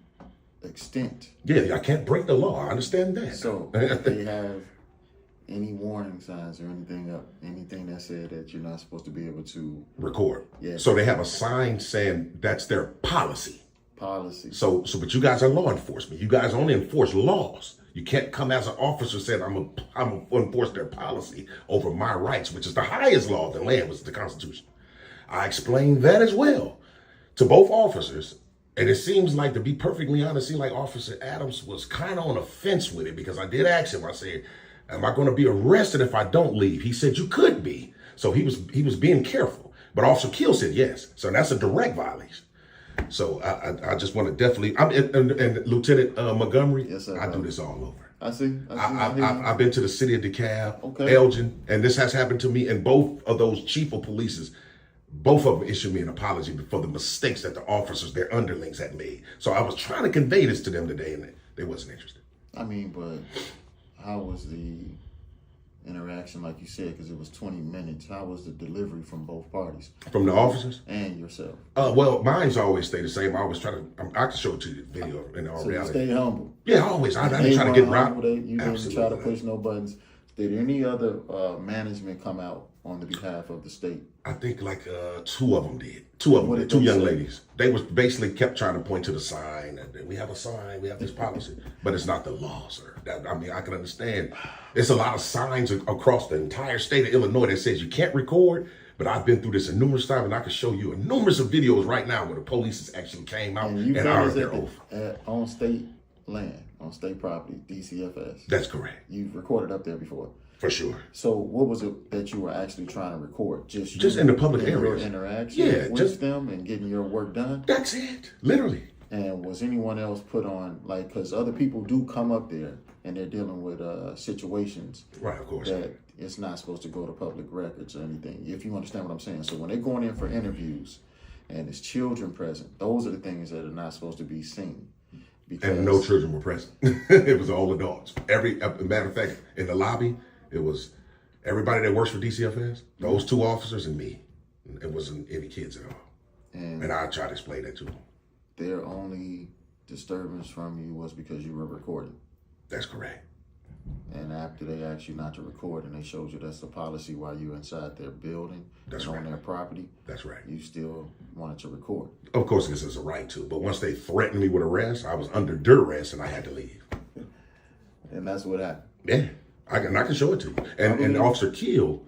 extent. Yeah, I can't break the law. I understand that. So, if they have any warning signs or anything that said that you're not supposed to be able to record. Yeah. So they have a sign saying that's their policy. So, but you guys are law enforcement. You guys only enforce laws. You can't come as an officer saying I'm gonna enforce their policy over my rights, which is the highest law of the land, which is the Constitution. I explained that as well to both officers. And it seems like, to be perfectly honest, like Officer Adams was kind of on the fence with it, because I did ask him, I said, am I going to be arrested if I don't leave? He said, you could be. So he was being careful. But Officer Keel said yes. So that's a direct violation. So I just want to definitely, and Lieutenant Montgomery, yes, sir, I do this all over. I see. I've been to the city of DeKalb, okay. Elgin, and this has happened to me, and both of those chief of polices, both of them issued me an apology for the mistakes that the officers, their underlings, had made. So I was trying to convey this to them today, and they wasn't interested. I mean, but how was the interaction, like you said, because it was 20 minutes? How was the delivery from both parties? From the officers? And yourself? Well, mine's always stay the same. I always try to, I can show it to you, the video in all reality. You stay humble. Yeah, always. I didn't try to get right. You didn't try to push no buttons. Did any other management come out on the behalf of the state? I think like two of them did. Two of them, two young ladies. They was basically kept trying to point to the sign. And we have a sign, we have this policy, but it's not the law, sir. I can understand. There's a lot of signs across the entire state of Illinois that says you can't record, but I've been through this numerous times, and I can show you a numerous of videos right now where the police actually came out and honored their oath. On state land, on state property, DCFS. That's correct. You've recorded up there before. For sure. So what was it that you were actually trying to record? Just in the public Your areas. interaction with them and getting your work done? That's it. Literally. And was anyone else put on, like, because other people do come up there and they're dealing with situations. Right, of course. That it's not supposed to go to public records or anything, if you understand what I'm saying. So when they're going in for interviews and there's children present, those are the things that are not supposed to be seen. And no children were present. It was all adults. Matter of fact, in the lobby, it was everybody that works for DCFS, those two officers and me. It wasn't any kids at all. And I tried to explain that to them. Their only disturbance from you was because you were recording. That's correct. And after they asked you not to record and they showed you that's the policy while you're inside their building, that's on their property, that's right. You still wanted to record. Of course, this is a right to. But once they threatened me with arrest, I was under duress and I had to leave. And that's what happened. Yeah. I can show it to you. And Officer Keel,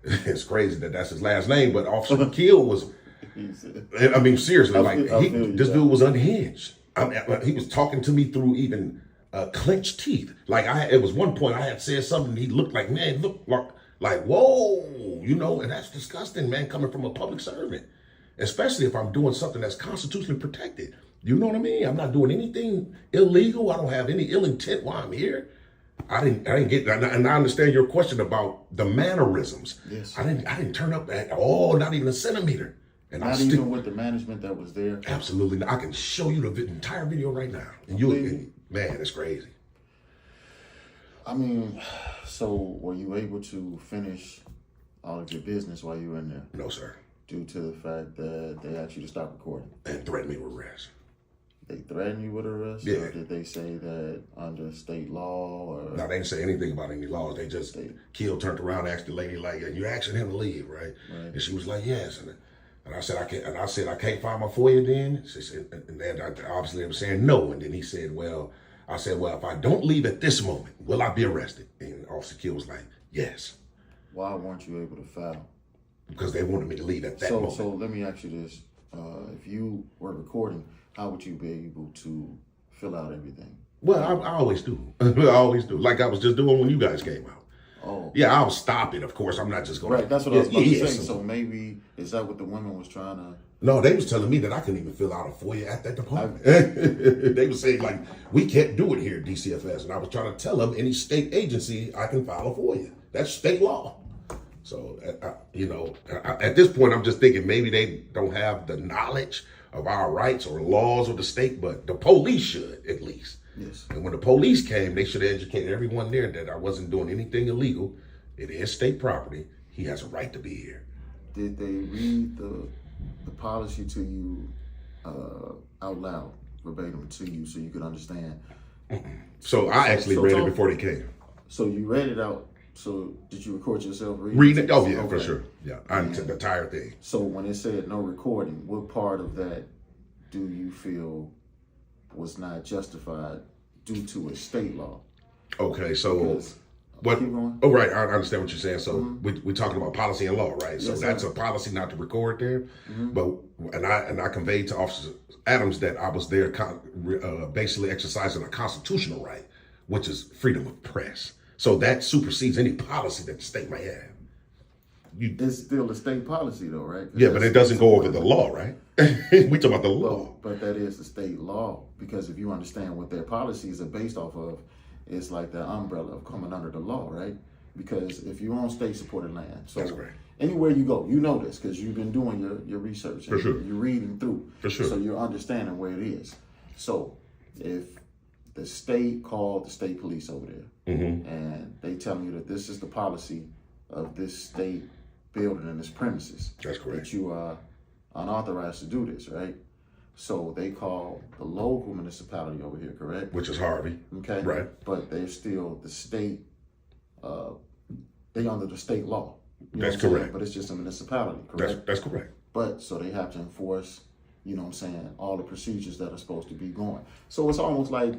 it's crazy that that's his last name, but Officer Keel was, I mean, seriously, this dude was unhinged. He was talking to me through even clenched teeth. It was one point I had said something, he looked like, man, like, whoa, and that's disgusting, man, coming from a public servant, especially if I'm doing something that's constitutionally protected. You know what I mean? I'm not doing anything illegal. I don't have any ill intent while I'm here. I didn't get that, and I understand your question about the mannerisms. Yes. I didn't turn up at all, not even a centimeter. And not even with the management that was there. Absolutely, I can show you the entire video right now, and man, it's crazy. I mean, so were you able to finish all of your business while you were in there? No, sir. Due to the fact that they asked you to stop recording and threatened me with arrest. They threatened you with arrest? Yeah. Or did they say that under state law? Or no, they didn't say anything about any laws. They just, Keel turned around and asked the lady, like, you're asking him to leave, right? And she was like, yes. And I said, I can't. And I said, I can't find my FOIA then? She said, and then obviously they were saying no. And then he said, I said, if I don't leave at this moment, will I be arrested? And Officer Keel was like, yes. Why weren't you able to file? Because they wanted me to leave at that moment. So let me ask you this. If you were recording, how would you be able to fill out everything? Well, I always do. I always do. Like I was just doing when you guys came out. Oh. Yeah, I'll stop it. Of course, I'm not just going. Right, that's what I was about to say. So So maybe is that what the women was trying to? no, they was telling me that I couldn't even fill out a FOIA at that department. They were saying like, we can't do it here at DCFS. And I was trying to tell them any state agency I can file a FOIA. That's state law. So, at this point, I'm just thinking maybe they don't have the knowledge of our rights or laws of the state, but the police should at least. Yes. And when the police came, they should have educated everyone there that I wasn't doing anything illegal. It is state property. He has a right to be here. Did they read the policy to you out loud, verbatim to you, so you could understand? So I actually read it before they came. So you read it out. So did you record yourself reading? Read it? Oh yeah, Okay. for sure. Yeah, the entire thing. So when it said no recording, what part of that do you feel was not justified due to a state law? Okay, so Because- what? Keep going. Oh, right. I understand what you're saying. So we're talking about policy and law, right? So Yes, that's sir. a policy not to record there. But I conveyed to Officer Adams that I was there basically exercising a constitutional right, which is freedom of press. So that supersedes any policy that the state might have. It's still a state policy, though, right? 'Cause Yeah, but it doesn't go over the law, right? We talk about the law. Well, but that is the state law, because if you understand what their policies are based off of, it's like the umbrella of coming under the law, right? Because if you own state-supported land, so That's right. anywhere you go, you know this because you've been doing your research. For sure. You're reading through. For sure. So you're understanding where it is. So if the state called the state police over there and they telling you that this is the policy of this state building and its premises. That's correct. That you are unauthorized to do this, right? So they call the local municipality over here, correct? Which is Harvey. Okay. Right. But they're still the state, they under the state law. You know That's what I'm saying? correct. But it's just a municipality, correct? That's correct. But so they have to enforce, you know what I'm saying, all the procedures that are supposed to be going. So it's almost like,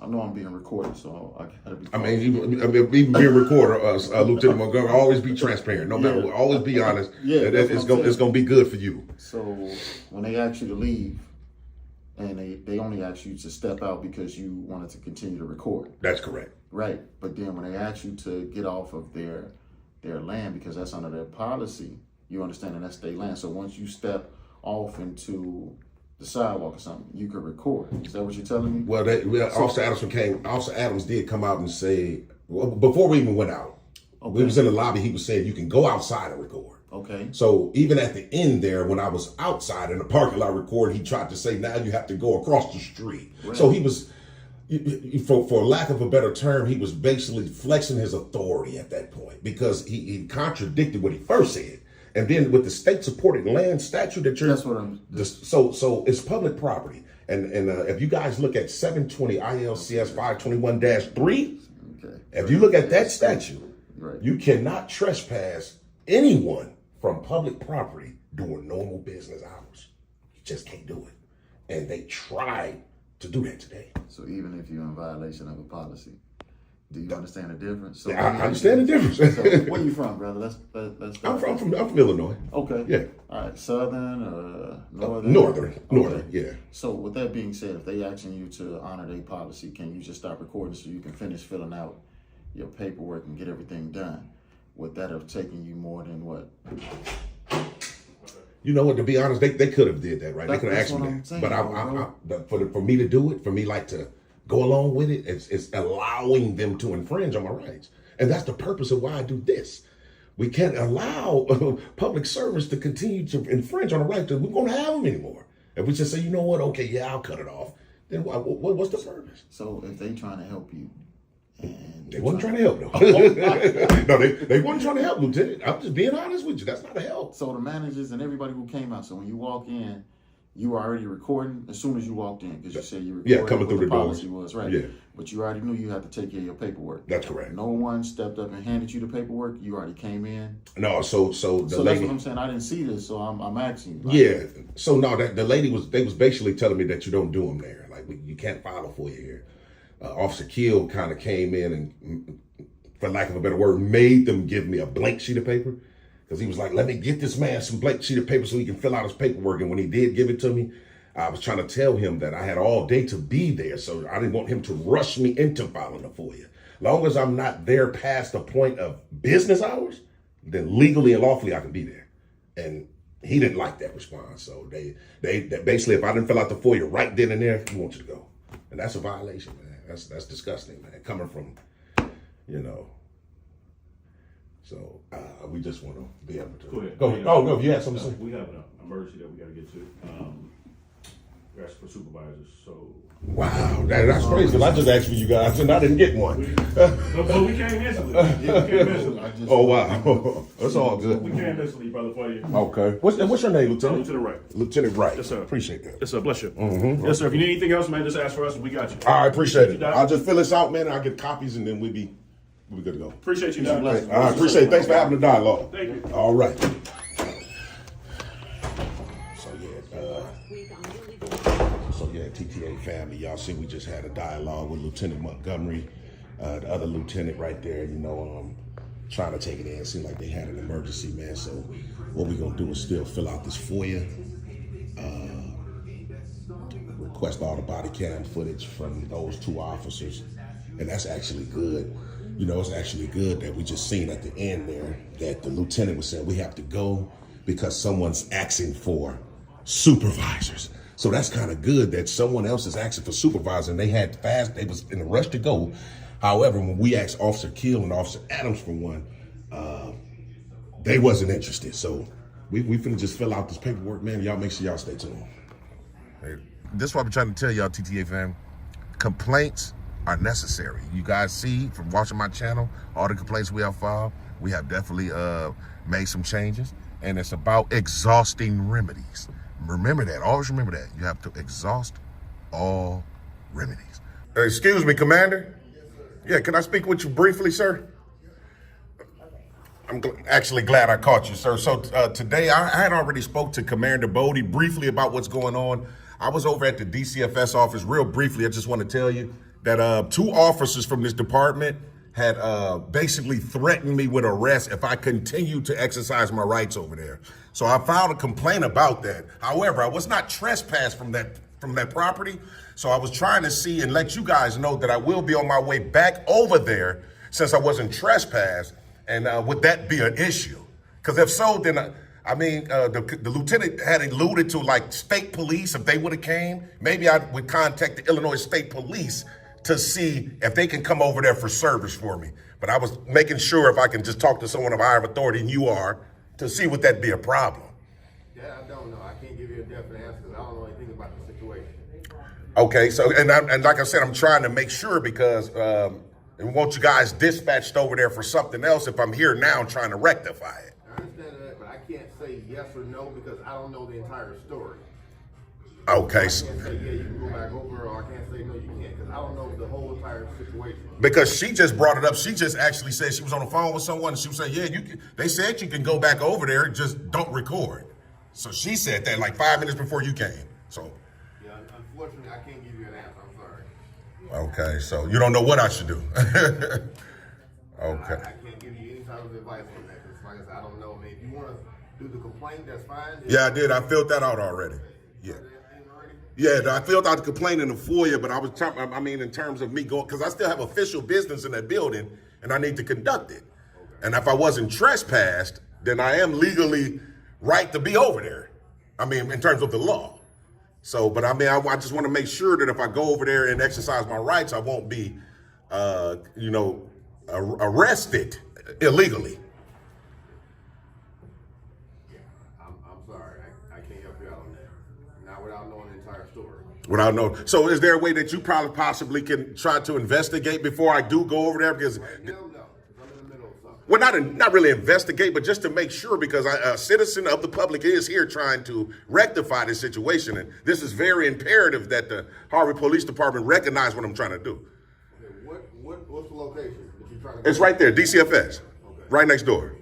I know I'm being recorded, so I gotta be. I mean, even being recorded, Lieutenant Montgomery, always be transparent. No matter what, always be honest. Yeah, it's gonna be good for you. So when they ask you to leave, and they only ask you to step out because you wanted to continue to record. That's correct. Right, but then when they ask you to get off of their land because that's under their policy, you understand that that's state land. So once you step off into the sidewalk or something, you could record. Is that what you're telling me? Well, Officer Adams did come out and say, well, before we even went out, we was in the lobby, he was saying you can go outside and record. Okay. So even at the end there, when I was outside in the parking lot recording, he tried to say, now you have to go across the street. Right. So he was, for lack of a better term, he was basically flexing his authority at that point because he contradicted what he first said. And then with the state-supported land statute that you're... That's what I'm... So it's public property. And if you guys look at 720 ILCS 521-3, if you look at that statute, you cannot trespass anyone from public property during normal business hours. You just can't do it. And they tried to do that today. So even if you're in violation of a policy, do you understand the difference? So I understand the difference. So where you from, brother? I'm from Illinois. Okay. Yeah. All right. Southern, northern? Northern, yeah. So with that being said, if they asking you to honor their policy, can you just stop recording so you can finish filling out your paperwork and get everything done? Would that have taken you more than what? You know what? To be honest, they could have did that, right? They could have asked me that. Saying, but for me to do it, for me like to go along with it, it's allowing them to infringe on my rights, and that's the purpose of why I do this. We can't allow public servants to continue to infringe on the right that we won't have them anymore. If we just say, you know what, okay, yeah, I'll cut it off, then what's the purpose? So if they trying to help you, and they wasn't trying to help, though. No, they wasn't trying to help, Lieutenant. I'm just being honest with you. That's not a help. So the managers and everybody who came out, so when you walk in, you were already recording as soon as you walked in, because you said you recorded coming through the policy door. was, right? Yeah. But you already knew you had to take care of your paperwork. That's correct. No one stepped up and handed you the paperwork. You already came in. No, so the lady. So that's what I'm saying. I didn't see this, so I'm asking you. Yeah. So no, the lady they was basically telling me that you don't do them there. Like you can't file for you here. Officer Keel kind of came in and, for lack of a better word, made them give me a blank sheet of paper. Because he was like, let me get this man some blank sheet of paper so he can fill out his paperwork. And when he did give it to me, I was trying to tell him that I had all day to be there. So I didn't want him to rush me into filing a FOIA. Long as I'm not there past the point of business hours, then legally and lawfully I can be there. And he didn't like that response. So they basically, if I didn't fill out the FOIA right then and there, he wants you to go. And that's a violation, man. That's disgusting, man. Coming from, you know. So we just want to be able to. Go ahead. Go ahead. Oh, no, if you have something to say. We have an emergency that we got to get to. We're asking for supervisors, so. Wow, that's crazy. Because I just asked for you guys and I didn't get one. But we came instantly. Yeah, we came instantly. Oh, wow. That's all good. We came instantly, brother, for you. Okay. What's your name, Lieutenant? Lieutenant Wright. Lieutenant Wright. Yes, sir. Appreciate that. Yes, sir. Bless you. Mm-hmm. Yes, sir. If you need anything else, man, just ask for us and we got you. I appreciate it. Doc. I'll just fill this out, man, and I'll get copies and then we'll be good to go. Appreciate you, Doc. I appreciate it. Thanks for having the dialogue. Thank you. All right. So yeah, TTA family, y'all see we just had a dialogue with Lieutenant Montgomery, the other lieutenant right there, you know, trying to take it in. It seemed like they had an emergency, man. So what we're gonna do is still fill out this FOIA, request all the body cam footage from those two officers. And that's actually good. You know, it's actually good that we just seen at the end there that the lieutenant was saying we have to go because someone's asking for supervisors. So that's kind of good that someone else is asking for supervisors and they was in a rush to go. However, when we asked Officer Keel and Officer Adams for one, they wasn't interested. So we finna just fill out this paperwork, man. Y'all make sure y'all stay tuned. Hey, this is what I'm trying to tell y'all, TTA fam. Complaints are necessary. You guys see from watching my channel, all the complaints we have filed, we have definitely made some changes, and it's about exhausting remedies. Remember that, always remember that. You have to exhaust all remedies. Excuse me, Commander. Yeah, can I speak with you briefly, sir? I'm actually glad I caught you, sir. So today I had already spoke to Commander Bodie briefly about what's going on. I was over at the DCFS office real briefly. I just want to tell you that 2 officers from this department had basically threatened me with arrest if I continue to exercise my rights over there. So I filed a complaint about that. However, I was not trespassed from that property. So I was trying to see and let you guys know that I will be on my way back over there since I wasn't trespassed. And would that be an issue? Because if so, then the lieutenant had alluded to like state police. If they would have came, maybe I would contact the Illinois State Police to see if they can come over there for service for me. But I was making sure if I can just talk to someone of higher authority than you are to see would that be a problem. Yeah, I don't know. I can't give you a definite answer because I don't know anything about the situation. Okay, so and like I said, I'm trying to make sure because we want you guys dispatched over there for something else if I'm here now trying to rectify it. I understand that, but I can't say yes or no because I don't know the entire story. Okay. I can't say, yeah, you can go back over, or I can't say, no, you can't, because I don't know the whole entire situation. Because she just brought it up. She just actually said she was on the phone with someone, and she was saying, yeah, they said you can go back over there, just don't record. So she said that like 5 minutes before you came. So. Yeah, unfortunately, I can't give you an answer. I'm sorry. Okay, so you don't know what I should do. Okay. I can't give you any type of advice on that, because like I said, I don't know. I mean, if you want to do the complaint, that's fine. Yeah, I did. I filled that out already. Yeah. Yeah, I filled out the complaint in the FOIA, but I was talking, I mean, in terms of me going, because I still have official business in that building and I need to conduct it. Okay. And if I wasn't trespassed, then I am legally right to be over there. I mean, in terms of the law. So, but I mean, I just want to make sure that if I go over there and exercise my rights, I won't be, arrested illegally. I'm sorry, I can't help you out on that. Not without knowing the entire story. Without knowing. So is there a way that you probably possibly can try to investigate before I do go over there? Because right now, no. I'm in the middle of something. Well, not really investigate, but just to make sure, because a citizen of the public is here trying to rectify this situation. And this is very imperative that the Harvey Police Department recognize what I'm trying to do. Okay, what's the location that you're trying to go? It's right there, DCFS, okay. Right next door.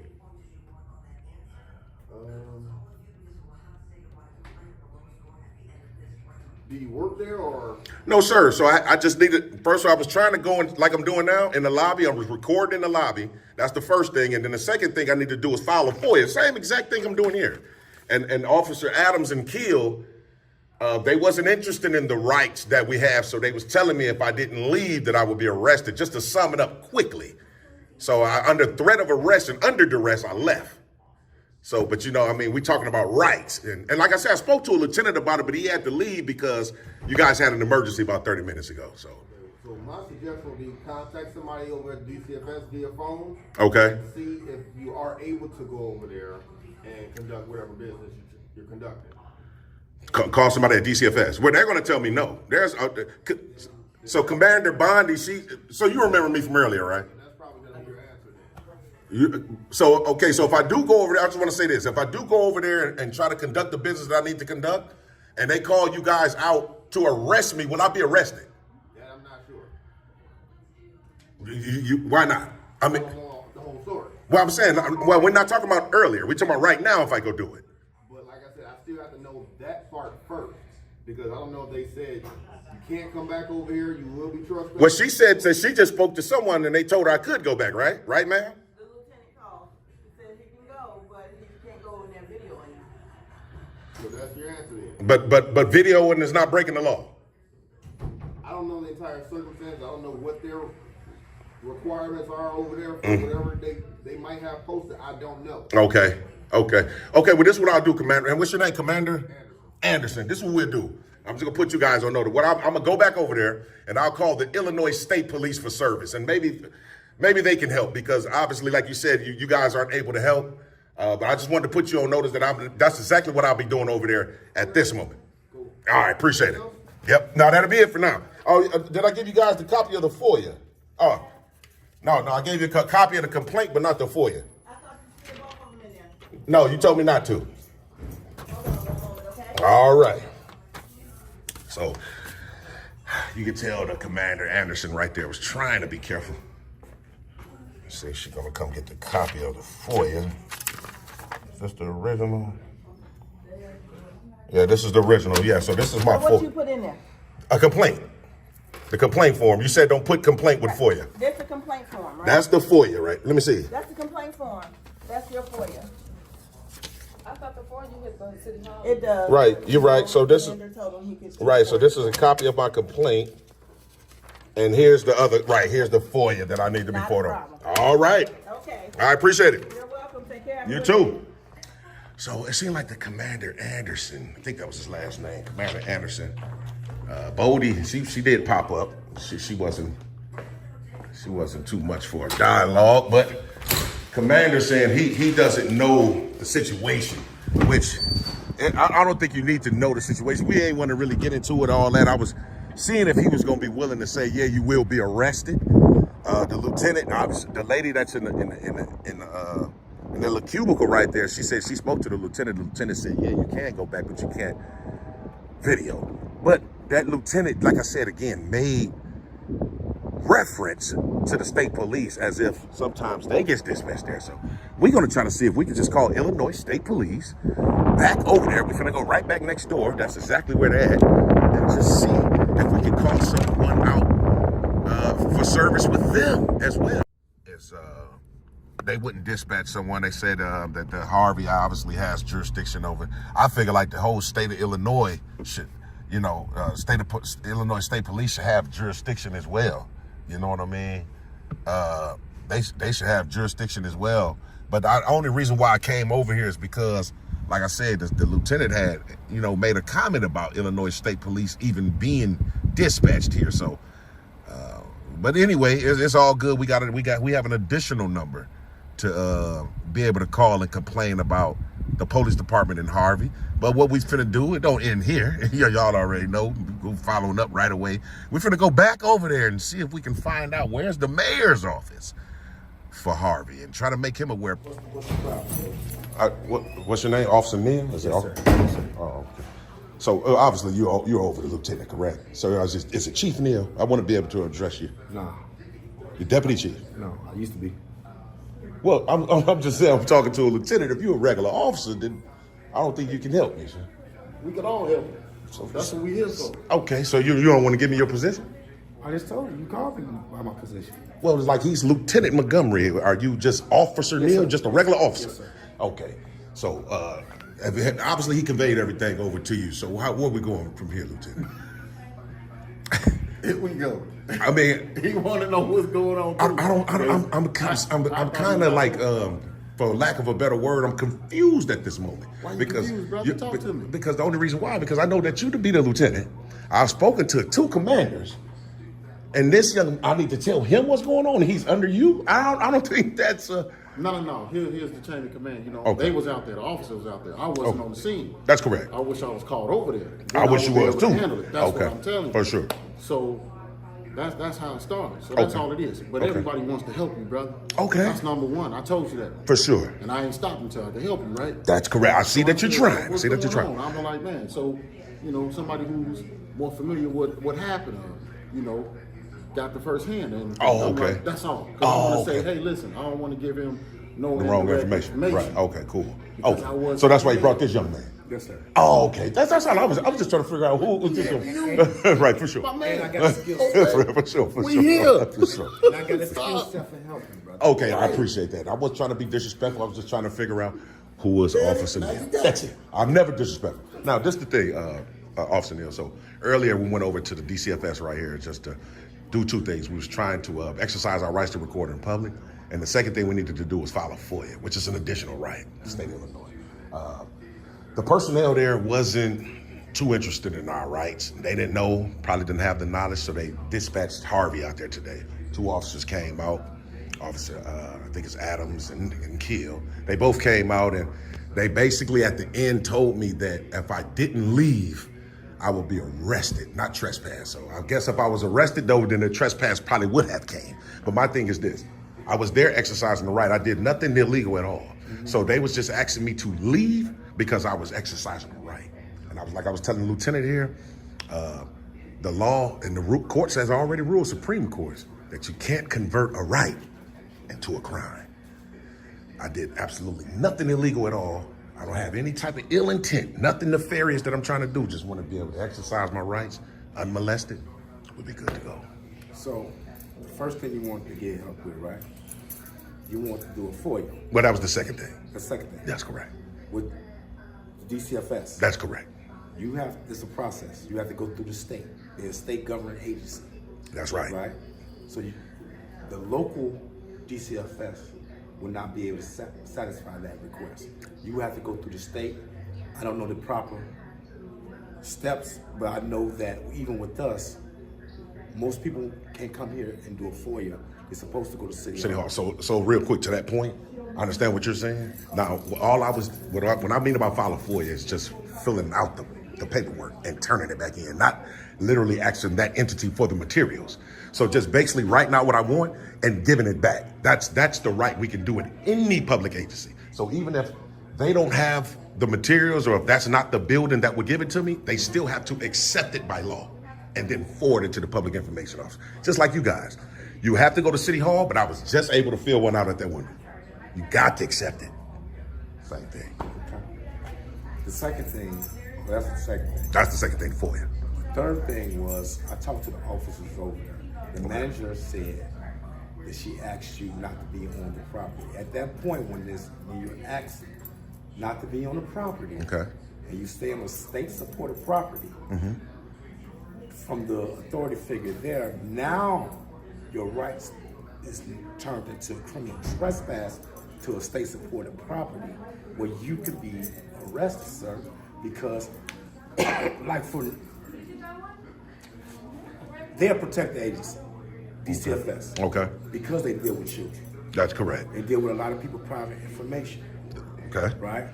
Do you work there or? No, sir. So I just needed, first of all, I was trying to go in like I'm doing now in the lobby. I was recording in the lobby. That's the first thing. And then the second thing I need to do is file a FOIA. Same exact thing I'm doing here. And Officer Adams and Keel They wasn't interested in the rights that we have, so they was telling me if I didn't leave that I would be arrested. Just to sum it up quickly. So under threat of arrest and under duress, I left. So, but we talking about rights. And like I said, I spoke to a lieutenant about it, but he had to leave because you guys had an emergency about 30 minutes ago. So my suggestion would be contact somebody over at DCFS via phone. Okay. And see if you are able to go over there and conduct whatever business you're conducting. Call somebody at DCFS. Well, they're going to tell me no. So Commander Bondi, so you remember me from earlier, right? That's probably going to be your answer then. So if I do go over there, I just want to say this. If I do go over there and try to conduct the business that I need to conduct, and they call you guys out to arrest me, will I be arrested? Yeah, I'm not sure. Why not? I mean, the whole story. Well, I'm saying, we're not talking about earlier. We're talking about right now if I go do it. But like I said, I still have to know that part first. Because I don't know if they said you can't come back over here, you will be trusted. Well, she said she just spoke to someone and they told her I could go back, right? Right, ma'am? The lieutenant called. He said he can go, but he can't go in there videoing you. So that's your answer then. But videoing is not breaking the law. I don't know the entire circumstance. I don't know what their requirements are over there for whatever they might have posted. I don't know. Okay. Well, this is what I'll do, Commander. And what's your name, Commander? Anderson. This is what we'll do. I'm just gonna put you guys on notice. I'm gonna go back over there and I'll call the Illinois State Police for service, and maybe they can help, because obviously, like you said, you guys aren't able to help. But I just wanted to put you on notice that that's exactly what I'll be doing over there at this moment. Cool. All right, appreciate it. Yep. Now that'll be it for now. Oh, did I give you guys the copy of the FOIA? Oh, no, I gave you a copy of the complaint, but not the FOIA. I thought you said both of them in there. No, you told me not to. Hold on, okay? All right. So you can tell the Commander Anderson right there was trying to be careful. Let's see if she's gonna come get the copy of the FOIA. Is this the original? Yeah, this is the original. Yeah, so this is my FOIA. What you put in there? A complaint. The complaint form. You said don't put complaint with FOIA. That's the complaint form, right? That's the FOIA, right? Let me see. That's the complaint form. That's your FOIA. I thought the FOIA was the city hall. It does. Right, you're right. So this is right. So So this is a copy of my complaint, and here's the other. Right, here's the FOIA that I need to report on. All right. Okay. I appreciate it. You're welcome. Take care. You too. So it seemed like the Commander Anderson, I think that was his last name, Commander Anderson. Bodie, she did pop up. She wasn't too much for a dialogue, but Commander saying he doesn't know the situation, which I don't think you need to know the situation. We ain't want to really get into it, all that. I was seeing if he was going to be willing to say, yeah, you will be arrested. The lieutenant, obviously, the lady that's in the little cubicle right there, she said she spoke to the lieutenant. The lieutenant said, yeah, you can go back, but you can't video. But that lieutenant, like I said again, made reference to the state police as if sometimes they get dispatched there. So we're going to try to see if we can just call Illinois State Police back over there. We're going to go right back next door. That's exactly where they're at. And just see if we can call someone out for service with them as well. They wouldn't dispatch someone. They said that the Harvey obviously has jurisdiction over. I figure like the whole state of Illinois should, Illinois State Police should have jurisdiction as well. You know what I mean? They should have jurisdiction as well. But the only reason why I came over here is because, like I said, the lieutenant had, made a comment about Illinois State Police even being dispatched here. So, but anyway, it's all good. We have an additional number to be able to call and complain about the police department in Harvey. But what we finna do, it don't end here. Y'all already know. We're following up right away. We're finna go back over there and see if we can find out where's the mayor's office for Harvey and try to make him aware. What's your name? Officer Neal? Is it Officer? Oh, okay. So obviously you're over the lieutenant, correct? So is it Chief Neal? I want to be able to address you. No. Your deputy chief? No, I used to be. Well, I'm just saying, I'm talking to a lieutenant. If you're a regular officer, then I don't think you can help me, sir. We could all help. So that's what we here for. Okay, so you don't want to give me your position? I just told you called me by my position. Well, it's like he's Lieutenant Montgomery. Are you just Officer Neal, just a regular officer? Yes, sir. Okay, so Obviously, he conveyed everything over to you. So where are we going from here, Lieutenant? Here we go. I mean, He want to know what's going on. I'm kind of like, for lack of a better word, I'm confused at this moment. Why you confused, brother? Talk to me. Because the only reason why, because I know that you to be the lieutenant. I've spoken to 2 commanders, and this I need to tell him what's going on. And he's under you. I don't think that's No. Here's the chain of command. You know, Okay. they was out there. The officer was out there. I wasn't on the scene. That's correct. I wish I was called over there. I wish you would be was able to too. handle it. That's Okay. what I'm telling you. For sure. So that's how it started. So that's Okay. all it is. But Okay. everybody wants to help you, brother. Okay. That's number one. I told you that. For sure. And I ain't stopped until I could help you, right? That's correct. I see that you're trying. I What's see that you're going trying. on? I'm like, man, so, you know, somebody who's more familiar with what happened, you know, got the first hand. And Oh, I'm okay. like, that's all. Because Oh, I'm going to say, okay. hey, listen, I don't want to give him no The wrong indirect information. Right. Okay. Cool. Because I Okay. was- So that's why you brought this young man. Yes, sir. Oh, okay. That's all. I was just trying to figure out who was this young. Right. For sure. My man. And I got a skill set. For sure. For We sure. here. For sure. And I got a skill set for helping, brother. Okay, I appreciate that. I wasn't trying to be disrespectful. I was just trying to figure out who was Officer Neal. That's it. I'm never disrespectful. Now, this is the thing, Officer Neal. So earlier we went over to the DCFS right here just to do 2 things. We was trying to exercise our rights to record in public, and the second thing we needed to do was file a FOIA, which is an additional right in the state of Illinois. The personnel there wasn't too interested in our rights. They didn't know, probably didn't have the knowledge, so they dispatched Harvey out there today. 2 officers came out. Officer, I think it's Adams and Keel. They both came out, and they basically at the end told me that if I didn't leave, I would be arrested, not trespass. So I guess if I was arrested though, then the trespass probably would have came. But my thing is this, I was there exercising the right. I did nothing illegal at all. So they was just asking me to leave because I was exercising the right. And I was telling the lieutenant here, the law and the courts has already ruled, Supreme Court, that you can't convert a right into a crime. I did absolutely nothing illegal at all. I don't have any type of ill intent, nothing nefarious that I'm trying to do. Just want to be able to exercise my rights unmolested. We'll be good to go. So, the first thing you want to get help with, right? You want to do a FOIA. Well, that was the second thing. The second thing. That's correct. With DCFS. That's correct. You have, it's a process. You have to go through the state. They're a state government agency. That's right. Right? So the local DCFS will not be able to satisfy that request. You have to go through the state. I don't know the proper steps, but I know that even with us, most people can't come here and do a FOIA. They're supposed to go to City Hall. So real quick to that point, I understand what you're saying. Now, when I mean about file a FOIA is just filling out the paperwork and turning it back in, not literally asking that entity for the materials. So just basically writing out what I want and giving it back. That's the right we can do in any public agency. So even if they don't have the materials or if that's not the building that would give it to me, they still have to accept it by law and then forward it to the public information office. Just like you guys. You have to go to City Hall, but I was just able to fill one out at that window. You got to accept it. Same thing. Okay. The second thing, well, that's the second thing. That's the second thing for you. Third thing was, I talked to the officers over there. The manager said that she asked you not to be on the property. At that point, when you're asked not to be on the property, okay, and you stay on a state-supported property, from the authority figure there, now your rights is turned into criminal trespass to a state-supported property, where you could be arrested, sir, because, like for they're a protected agency, DCFS. Okay. Because they deal with children. That's correct. They deal with a lot of people's private information. Okay. Right?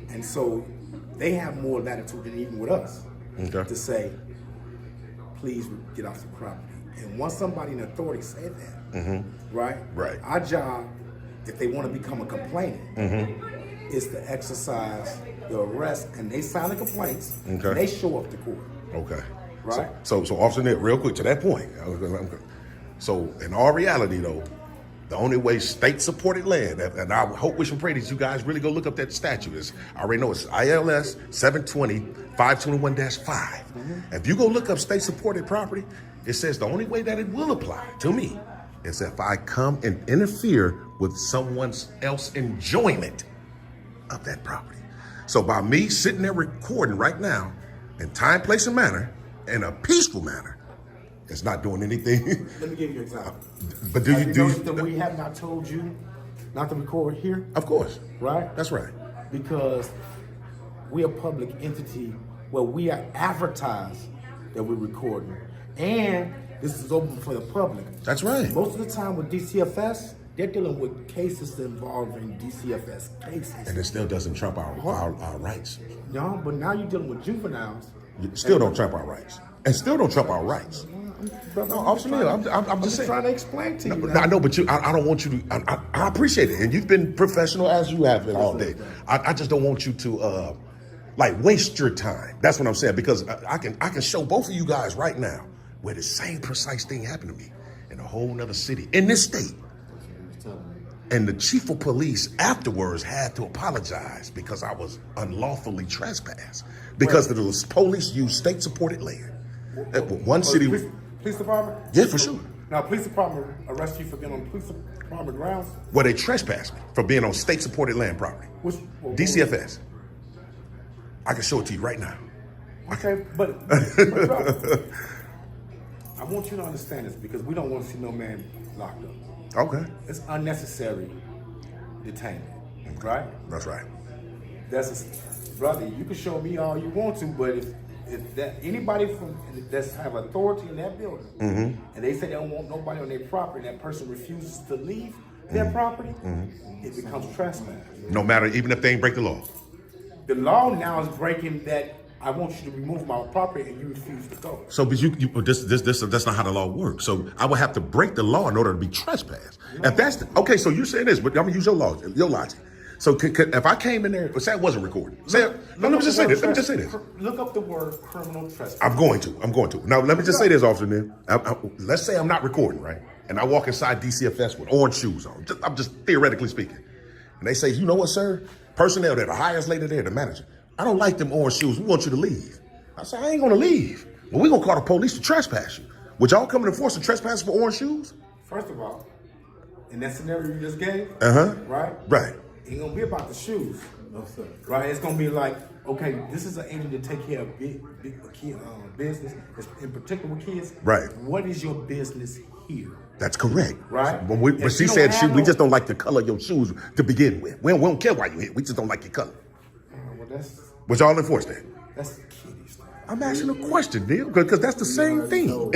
And so they have more latitude than even with us to say, please get off the property. And once somebody in authority say that, right? Right. Our job, if they want to become a complainant, is to exercise the arrest, and they sign the complaints, and they show up to court. Okay. Right. So Officer Nick, real quick to that point. So in all reality though, the only way state-supported land, and I hope, wish and pray that you guys really go look up that statute. I already know it's ILS 720-521-5. If you go look up state-supported property, it says the only way that it will apply to me is if I come and interfere with someone else's enjoyment of that property. So by me sitting there recording right now in time, place, and manner, in a peaceful manner, it's not doing anything. Let me give you an example. But do you notice that we have not told you not to record here? Of course. Right? That's right. Because we're a public entity where we are advertised that we're recording. And this is open for the public. That's right. Most of the time with DCFS, they're dealing with cases involving DCFS cases. And it still doesn't trump our rights. No, but now you're dealing with juveniles. Still don't trump our rights. And still don't trump our rights. No, Officer Neal, I'm just saying. Trying to explain to you. No, I know, but I don't want you to. I appreciate it, and you've been professional as you have been all day. I just don't want you to like waste your time. That's what I'm saying, because I can show both of you guys right now where the same precise thing happened to me in a whole nother city in this state. And the chief of police afterwards had to apologize because I was unlawfully trespassed because the police used state-supported land. One city. Police department? Yeah, for sure. Now, police department arrest you for being on police department grounds? Well, they trespassed me for being on state-supported land property. DCFS. I can show it to you right now. Okay, but I want you to understand this because we don't want to see no man locked up. Okay. It's unnecessary detainment, right? That's right. Brother, you can show me all you want to, but if that anybody that's have authority in that building, and they say they don't want nobody on their property, and that person refuses to leave their property, it becomes trespass. No matter, even if they ain't break the law. The law now is breaking that. I want you to remove my property, and you refuse to go. So, but that's not how the law works. So, I would have to break the law in order to be trespassed. No. If that's okay, so you're saying this, but I'm gonna use your law, your logic. So, if I came in there, say I wasn't recording. Let me just say this. Look up the word criminal trespass. I'm going to. Now, let me just say this, Officer Neal. Let's say I'm not recording, right? And I walk inside DCFS with orange shoes on. I'm just theoretically speaking. And they say, you know what, sir? Personnel there, the highest lady there, the manager. I don't like them orange shoes. We want you to leave. I said, I ain't going to leave. Well, we're going to call the police to trespass you. Would y'all come and enforce a trespass for orange shoes? First of all, in that scenario you just gave, right? Right. It ain't going to be about the shoes. No, sir. Right? It's going to be like, okay, this is an agent to take care of big business, in particular with kids. Right. What is your business here? That's correct. Right? But she said we just don't like the color of your shoes to begin with. We don't care why you're here. We just don't like your color. Well, that's... Would y'all enforce that? That's the kiddie stuff. I'm asking a question, Neil, because that's the same thing.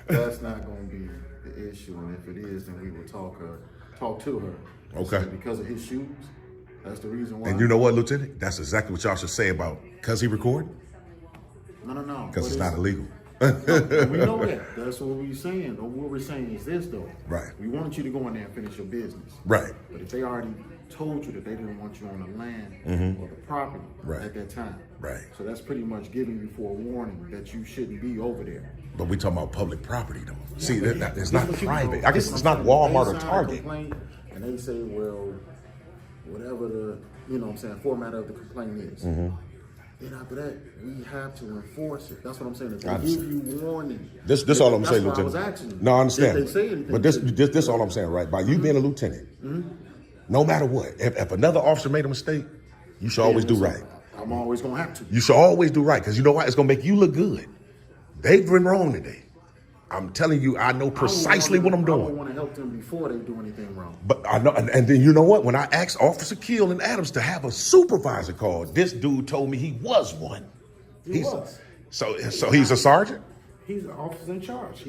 That's not going to be the issue, and if it is, then we will talk to her. Okay. Because of his shoes, that's the reason why. And you know what, Lieutenant? That's exactly what y'all should say about because he recorded. No. Because it's not illegal. No, we know that. That's what we're saying. What we're saying is this, though. Right. We want you to go in there and finish your business. Right. But if they already told you that they didn't want you on the land or the property at that time. Right. So that's pretty much giving you forewarning that you shouldn't be over there. But we talking about public property, though. Yeah, see, it's not private. I guess it's not Walmart or Target. And they say, well, whatever the, format of the complaint is. Then after that, we have to enforce it. That's what I'm saying. If they give you warning. This all I'm saying, Lieutenant. Lieutenant. I was asking you. No, I understand. If they say anything, but this all I'm saying, right? By you being a lieutenant, no matter what, if another officer made a mistake, you should always do right. I'm always going to have to. You should always do right, because you know why? It's going to make you look good. They've been wrong today. I'm telling you, I know precisely what I'm doing. I want to help them before they do anything wrong. But I know, and then you know what? When I asked Officer Keel and Adams to have a supervisor called, this dude told me he was one. He was. So he's a sergeant? He's an officer in charge.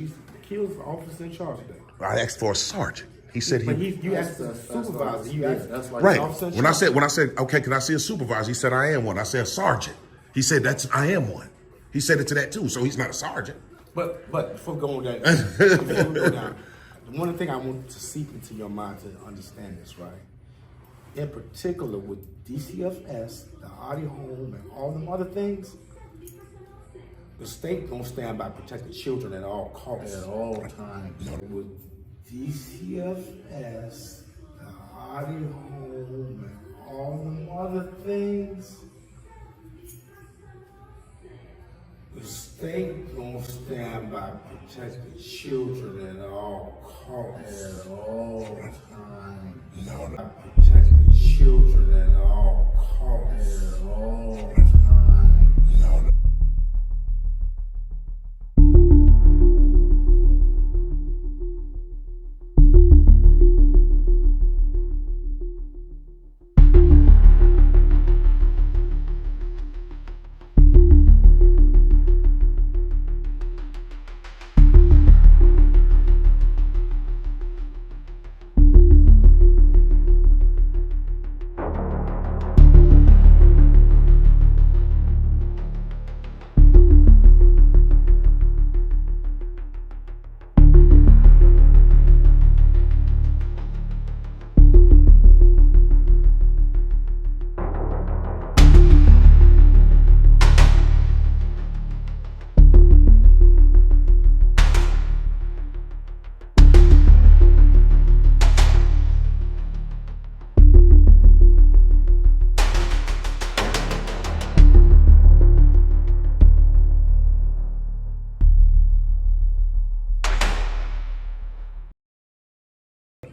Keel's the officer in charge today. I asked for a sergeant. He said you asked a supervisor. You asked right. When I said, okay, can I see a supervisor? He said, I am one. I said, sergeant. He said, I am one. He said it to that too. So he's not a sergeant. But before we go down, one thing I want to seep into your mind to understand this, right? In particular with DCFS, the audio home, and all them other things, the state gonna stand by protecting children at all costs. At all times. With DCFS, the audio home, and all them other things, the state gonna stand by protecting children at all costs. At all times. By protecting children. children at all costs. At all times. No.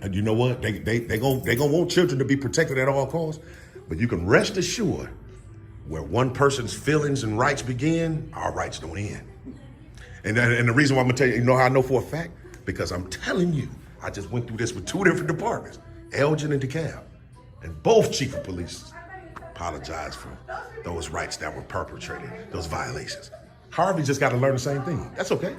And you know what? They gonna want children to be protected at all costs. But you can rest assured, where one person's feelings and rights begin, our rights don't end. And the reason why I'm gonna tell you, you know how I know for a fact? Because I'm telling you, I just went through this with 2 different departments, Elgin and DeKalb, and both chief of police apologized for those rights that were perpetrated, those violations. Harvey just got to learn the same thing. That's okay.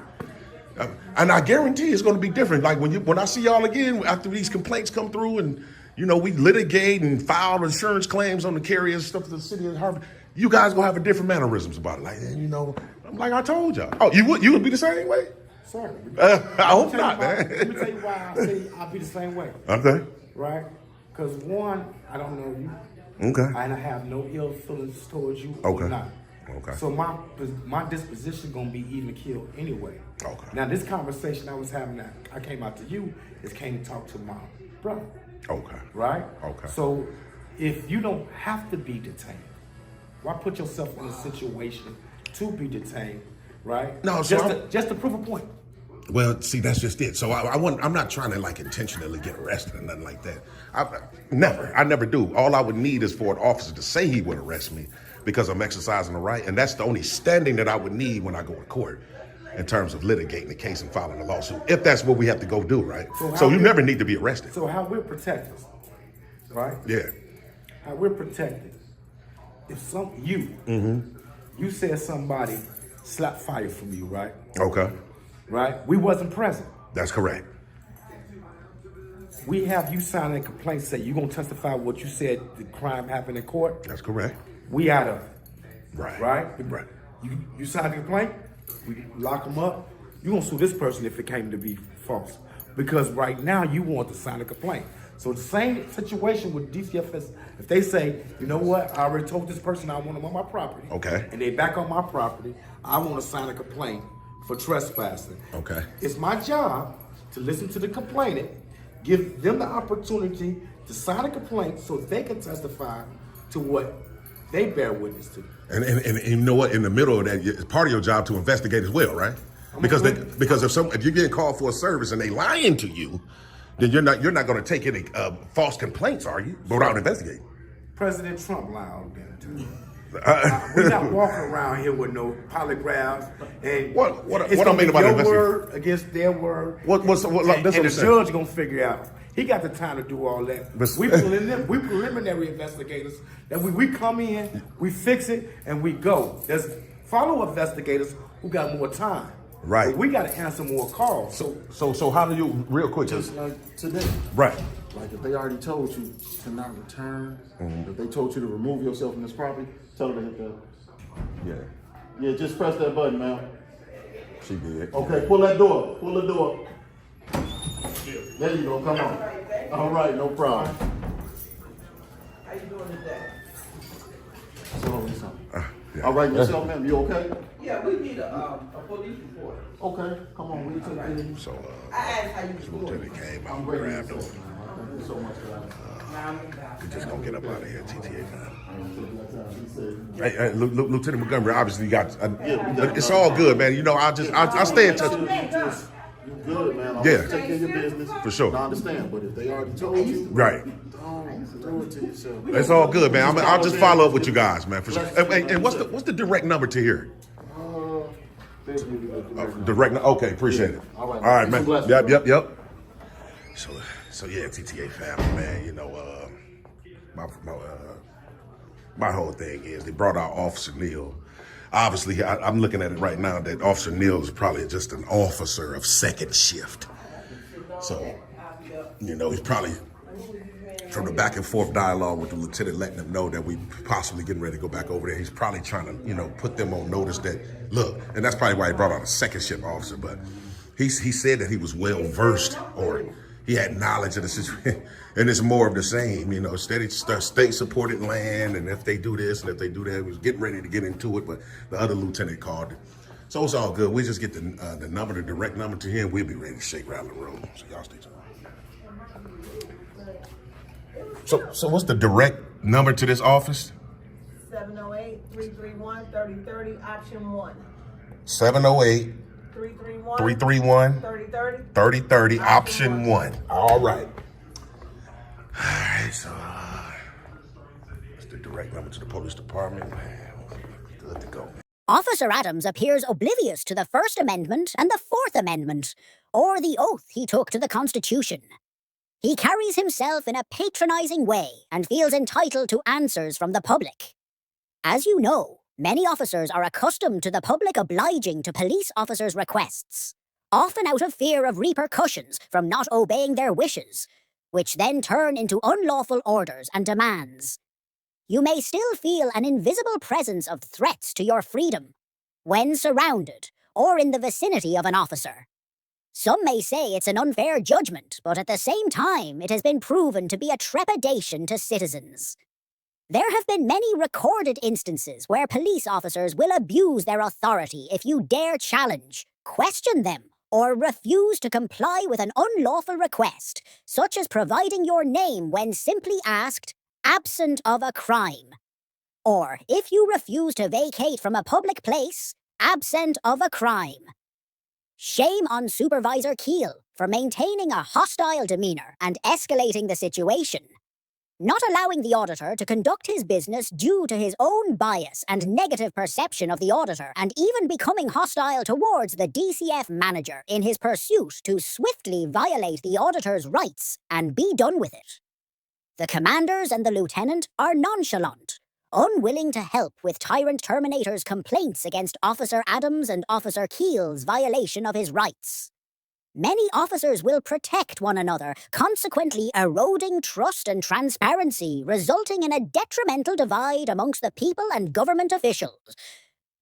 And I guarantee it's going to be different. Like when I see y'all again after these complaints come through, and you know we litigate and file insurance claims on the carriers stuff to the city of Harvey, you guys gonna have a different mannerisms about it. Like, you know, I'm like I told y'all. Oh, you would be the same way? Sir. I hope not, man. Let me tell you why I say I'll be the same way. Okay. Right? Because one, I don't know you. Okay. And I have no ill feelings towards you. Okay. Or not. Okay. So my disposition gonna be even killed anyway. Okay. Now this conversation I was having, I came out to you, came to talk to my brother. Okay. Right? Okay. So if you don't have to be detained, why put yourself in a situation to be detained, right? No, so just to prove a point. Well, see, that's just it. So I'm not trying to like intentionally get arrested or nothing like that. I never do. All I would need is for an officer to say he would arrest me because I'm exercising the right, and that's the only standing that I would need when I go to court in terms of litigating the case and filing a lawsuit, if that's what we have to go do, right? So you never need to be arrested. So how we're protected, right? Yeah. How we're protected. If you said somebody slapped fire from you, right? Okay. Right? We wasn't present. That's correct. We have you signing a complaint say you're going to testify what you said the crime happened in court. That's correct. We out of it. Right. Right? Right. You signed the complaint, we lock them up. You're going to sue this person if it came to be false. Because right now you want to sign a complaint. So the same situation with DCFS, if they say, you know what, I already told this person I want them on my property. Okay. And they back on my property, I want to sign a complaint for trespassing. Okay. It's my job to listen to the complainant, give them the opportunity to sign a complaint so they can testify to what they bear witness to. And you know what? In the middle of that, it's part of your job to investigate as well, right? Because if you're getting called for a service and they lying to you, then you're not going to take any false complaints, are you? Without investigating. President Trump lied all the time. We're not walking around here with no polygraphs. And what I mean about your word against their word. And the judge gonna figure out. He got the time to do all that. We preliminary investigators. That we come in, we fix it, and we go. There's follow-up investigators who got more time. Right. But we got to answer more calls. So how do you, real quick, just like today. Right. Like if they already told you to not return, if they told you to remove yourself from this property, tell them to hit that. Yeah. Yeah, just press that button, man. She did. Okay, pull that door. Pull the door. There you go. Come on. All right, no problem. How you doing today? Yeah. All right, yourself, ma'am. You okay? Yeah, we need a police report. Okay, come on. We take care of you. So I asked how you doing. Lieutenant came out and grabbed him. Thank you so much for that. We just gonna get up out of here, TTA now. Hey, Lieutenant Montgomery, obviously got. It's all good, man. You know, I stay in touch. You good, man. I'm Yeah. take care of your business. For sure. I understand, but if they already told you, Right. don't do it to yourself. It's all good, man. I'll just follow up with you guys, man, for sure. And what's the direct number to here? Direct. Okay, appreciate it. All right, man. Yep. So yeah, TTA family, man. You know, my whole thing is they brought out Officer Neal. Obviously, I'm looking at it right now that Officer Neal is probably just an officer of second shift. So, you know, he's probably from the back and forth dialogue with the lieutenant, letting them know that we possibly getting ready to go back over there. He's probably trying to, you know, put them on notice that, look, and that's probably why he brought out a second shift officer, but he said that he was well versed, or he had knowledge of the situation, and it's more of the same, you know, state supported land, and if they do this and if they do that, he was getting ready to get into it, but the other lieutenant called it. So it's all good. We just get the number, the direct number to him. We'll be ready to shake around the room. So y'all stay tuned. So what's the direct number to this office? 708-331-3030, option 1. 708-331 3030, option 1. All right. So that's the direct number to the police department. Good to go. Officer Adams appears oblivious to the First Amendment and the Fourth Amendment, or the oath he took to the Constitution. He carries himself in a patronizing way and feels entitled to answers from the public. As you know, many officers are accustomed to the public obliging to police officers' requests, often out of fear of repercussions from not obeying their wishes, which then turn into unlawful orders and demands. You may still feel an invisible presence of threats to your freedom when surrounded or in the vicinity of an officer. Some may say it's an unfair judgment, but at the same time, it has been proven to be a trepidation to citizens. There have been many recorded instances where police officers will abuse their authority if you dare challenge, question them, or refuse to comply with an unlawful request, such as providing your name when simply asked, absent of a crime. Or if you refuse to vacate from a public place, absent of a crime. Shame on Supervisor Keel for maintaining a hostile demeanor and escalating the situation. Not allowing the auditor to conduct his business due to his own bias and negative perception of the auditor, and even becoming hostile towards the DCF manager in his pursuit to swiftly violate the auditor's rights and be done with it. The commanders and the lieutenant are nonchalant, unwilling to help with Tyrant Terminator's complaints against Officer Adams and Officer Keel's violation of his rights. Many officers will protect one another, consequently eroding trust and transparency, resulting in a detrimental divide amongst the people and government officials.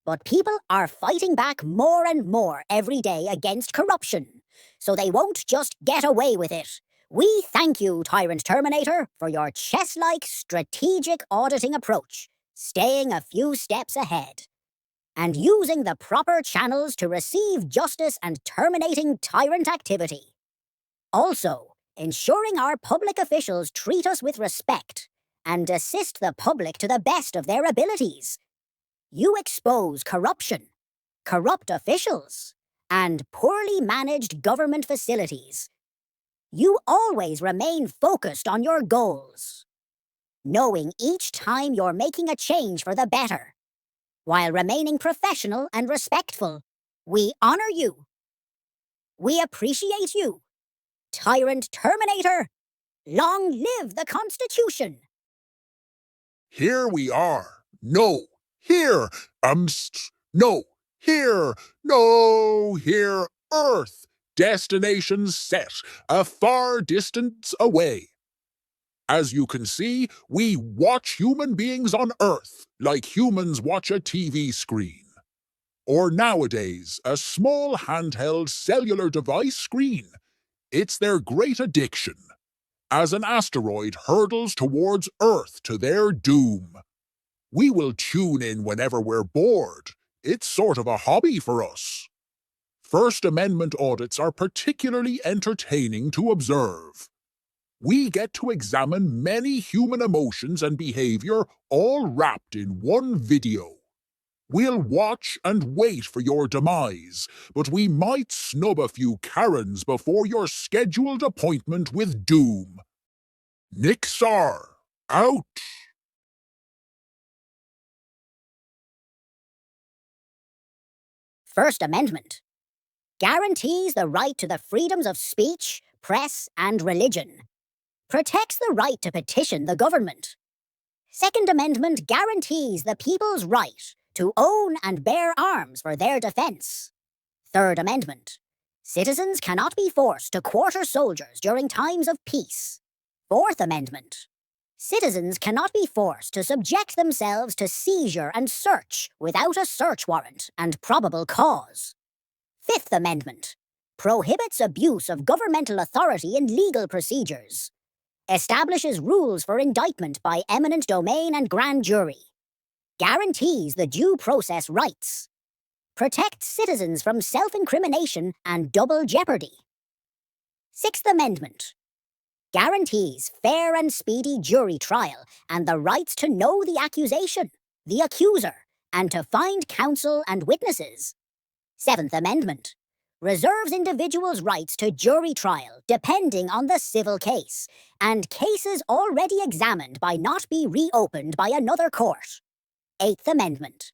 But people are fighting back more and more every day against corruption, so they won't just get away with it. We thank you, Tyrant Terminator, for your chess-like strategic auditing approach, staying a few steps ahead, and using the proper channels to receive justice and terminating tyrant activity. Also, ensuring our public officials treat us with respect and assist the public to the best of their abilities. You expose corruption, corrupt officials, and poorly managed government facilities. You always remain focused on your goals, knowing each time you're making a change for the better, while remaining professional and respectful. We honor you. We appreciate you. Tyrant Terminator, long live the Constitution. Here we are. No, here. No, here. No, here. Earth. Destination set. A far distance away. As you can see, we watch human beings on Earth like humans watch a TV screen. Or nowadays, a small handheld cellular device screen. It's their great addiction. As an asteroid hurtles towards Earth to their doom. We will tune in whenever we're bored. It's sort of a hobby for us. First Amendment audits are particularly entertaining to observe. We get to examine many human emotions and behavior all wrapped in one video. We'll watch and wait for your demise, but we might snub a few Karens before your scheduled appointment with doom. Nixar, out! First Amendment guarantees the right to the freedoms of speech, press, and religion. Protects the right to petition the government. Second Amendment guarantees the people's right to own and bear arms for their defense. Third Amendment. Citizens cannot be forced to quarter soldiers during times of peace. Fourth Amendment. Citizens cannot be forced to subject themselves to seizure and search without a search warrant and probable cause. Fifth Amendment. Prohibits abuse of governmental authority in legal procedures. Establishes rules for indictment by eminent domain and grand jury. Guarantees the due process rights. Protects citizens from self-incrimination and double jeopardy. Sixth Amendment. Guarantees fair and speedy jury trial and the rights to know the accusation, the accuser, and to find counsel and witnesses. Seventh Amendment. Reserves individuals' rights to jury trial depending on the civil case, and cases already examined by not be reopened by another court. Eighth Amendment.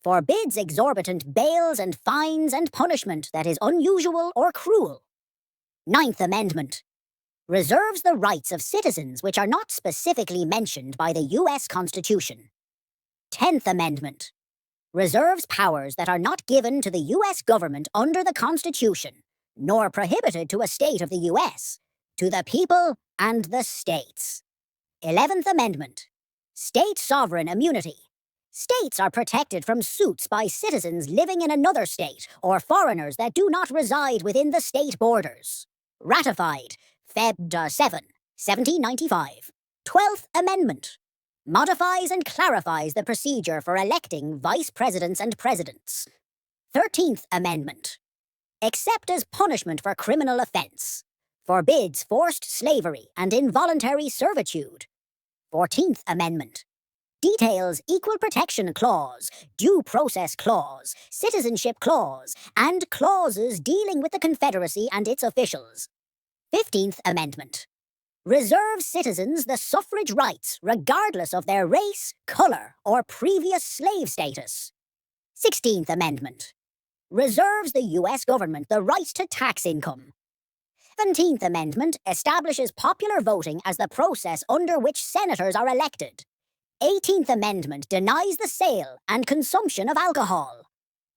Forbids exorbitant bails and fines and punishment that is unusual or cruel. Ninth Amendment. Reserves the rights of citizens which are not specifically mentioned by the U.S. Constitution. 10th Amendment. Reserves powers that are not given to the U.S. government under the Constitution, nor prohibited to a state of the U.S., to the people and the states. 11th Amendment. State sovereign immunity. States are protected from suits by citizens living in another state or foreigners that do not reside within the state borders. Ratified Feb. 7, 1795. 12th Amendment. Modifies and clarifies the procedure for electing vice presidents and presidents. 13th Amendment. Except as punishment for criminal offense. Forbids forced slavery and involuntary servitude. 14th Amendment. Details Equal Protection Clause, Due Process Clause, Citizenship Clause, and clauses dealing with the Confederacy and its officials. 15th Amendment. Reserves citizens the suffrage rights regardless of their race, color, or previous slave status. 16th Amendment. Reserves the U.S. government the right to tax income. 17th Amendment establishes popular voting as the process under which senators are elected. 18th Amendment denies the sale and consumption of alcohol.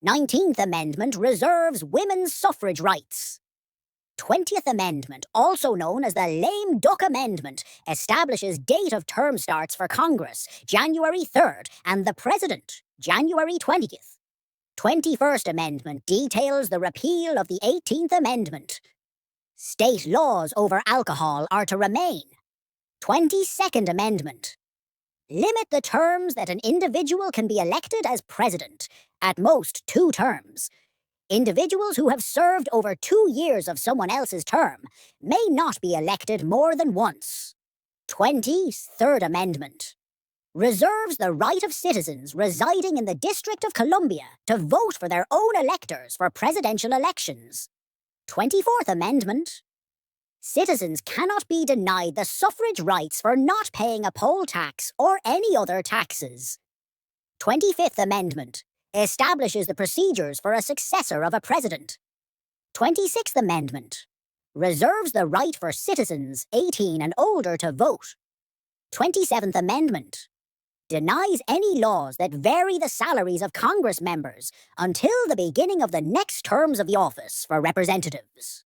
19th Amendment reserves women's suffrage rights. 20th Amendment, also known as the Lame Duck Amendment, establishes date of term starts for Congress, January 3rd, and the President, January 20th. 21st Amendment details the repeal of the 18th Amendment. State laws over alcohol are to remain. 22nd Amendment. Limit the terms that an individual can be elected as president, at most 2 terms. Individuals who have served over 2 years of someone else's term may not be elected more than once. 23rd Amendment. Reserves the right of citizens residing in the District of Columbia to vote for their own electors for presidential elections. 24th Amendment. Citizens cannot be denied the suffrage rights for not paying a poll tax or any other taxes. 25th Amendment. Establishes the procedures for a successor of a president. 26th Amendment. Reserves the right for citizens 18 and older to vote. 27th Amendment. Denies any laws that vary the salaries of Congress members until the beginning of the next terms of the office for representatives.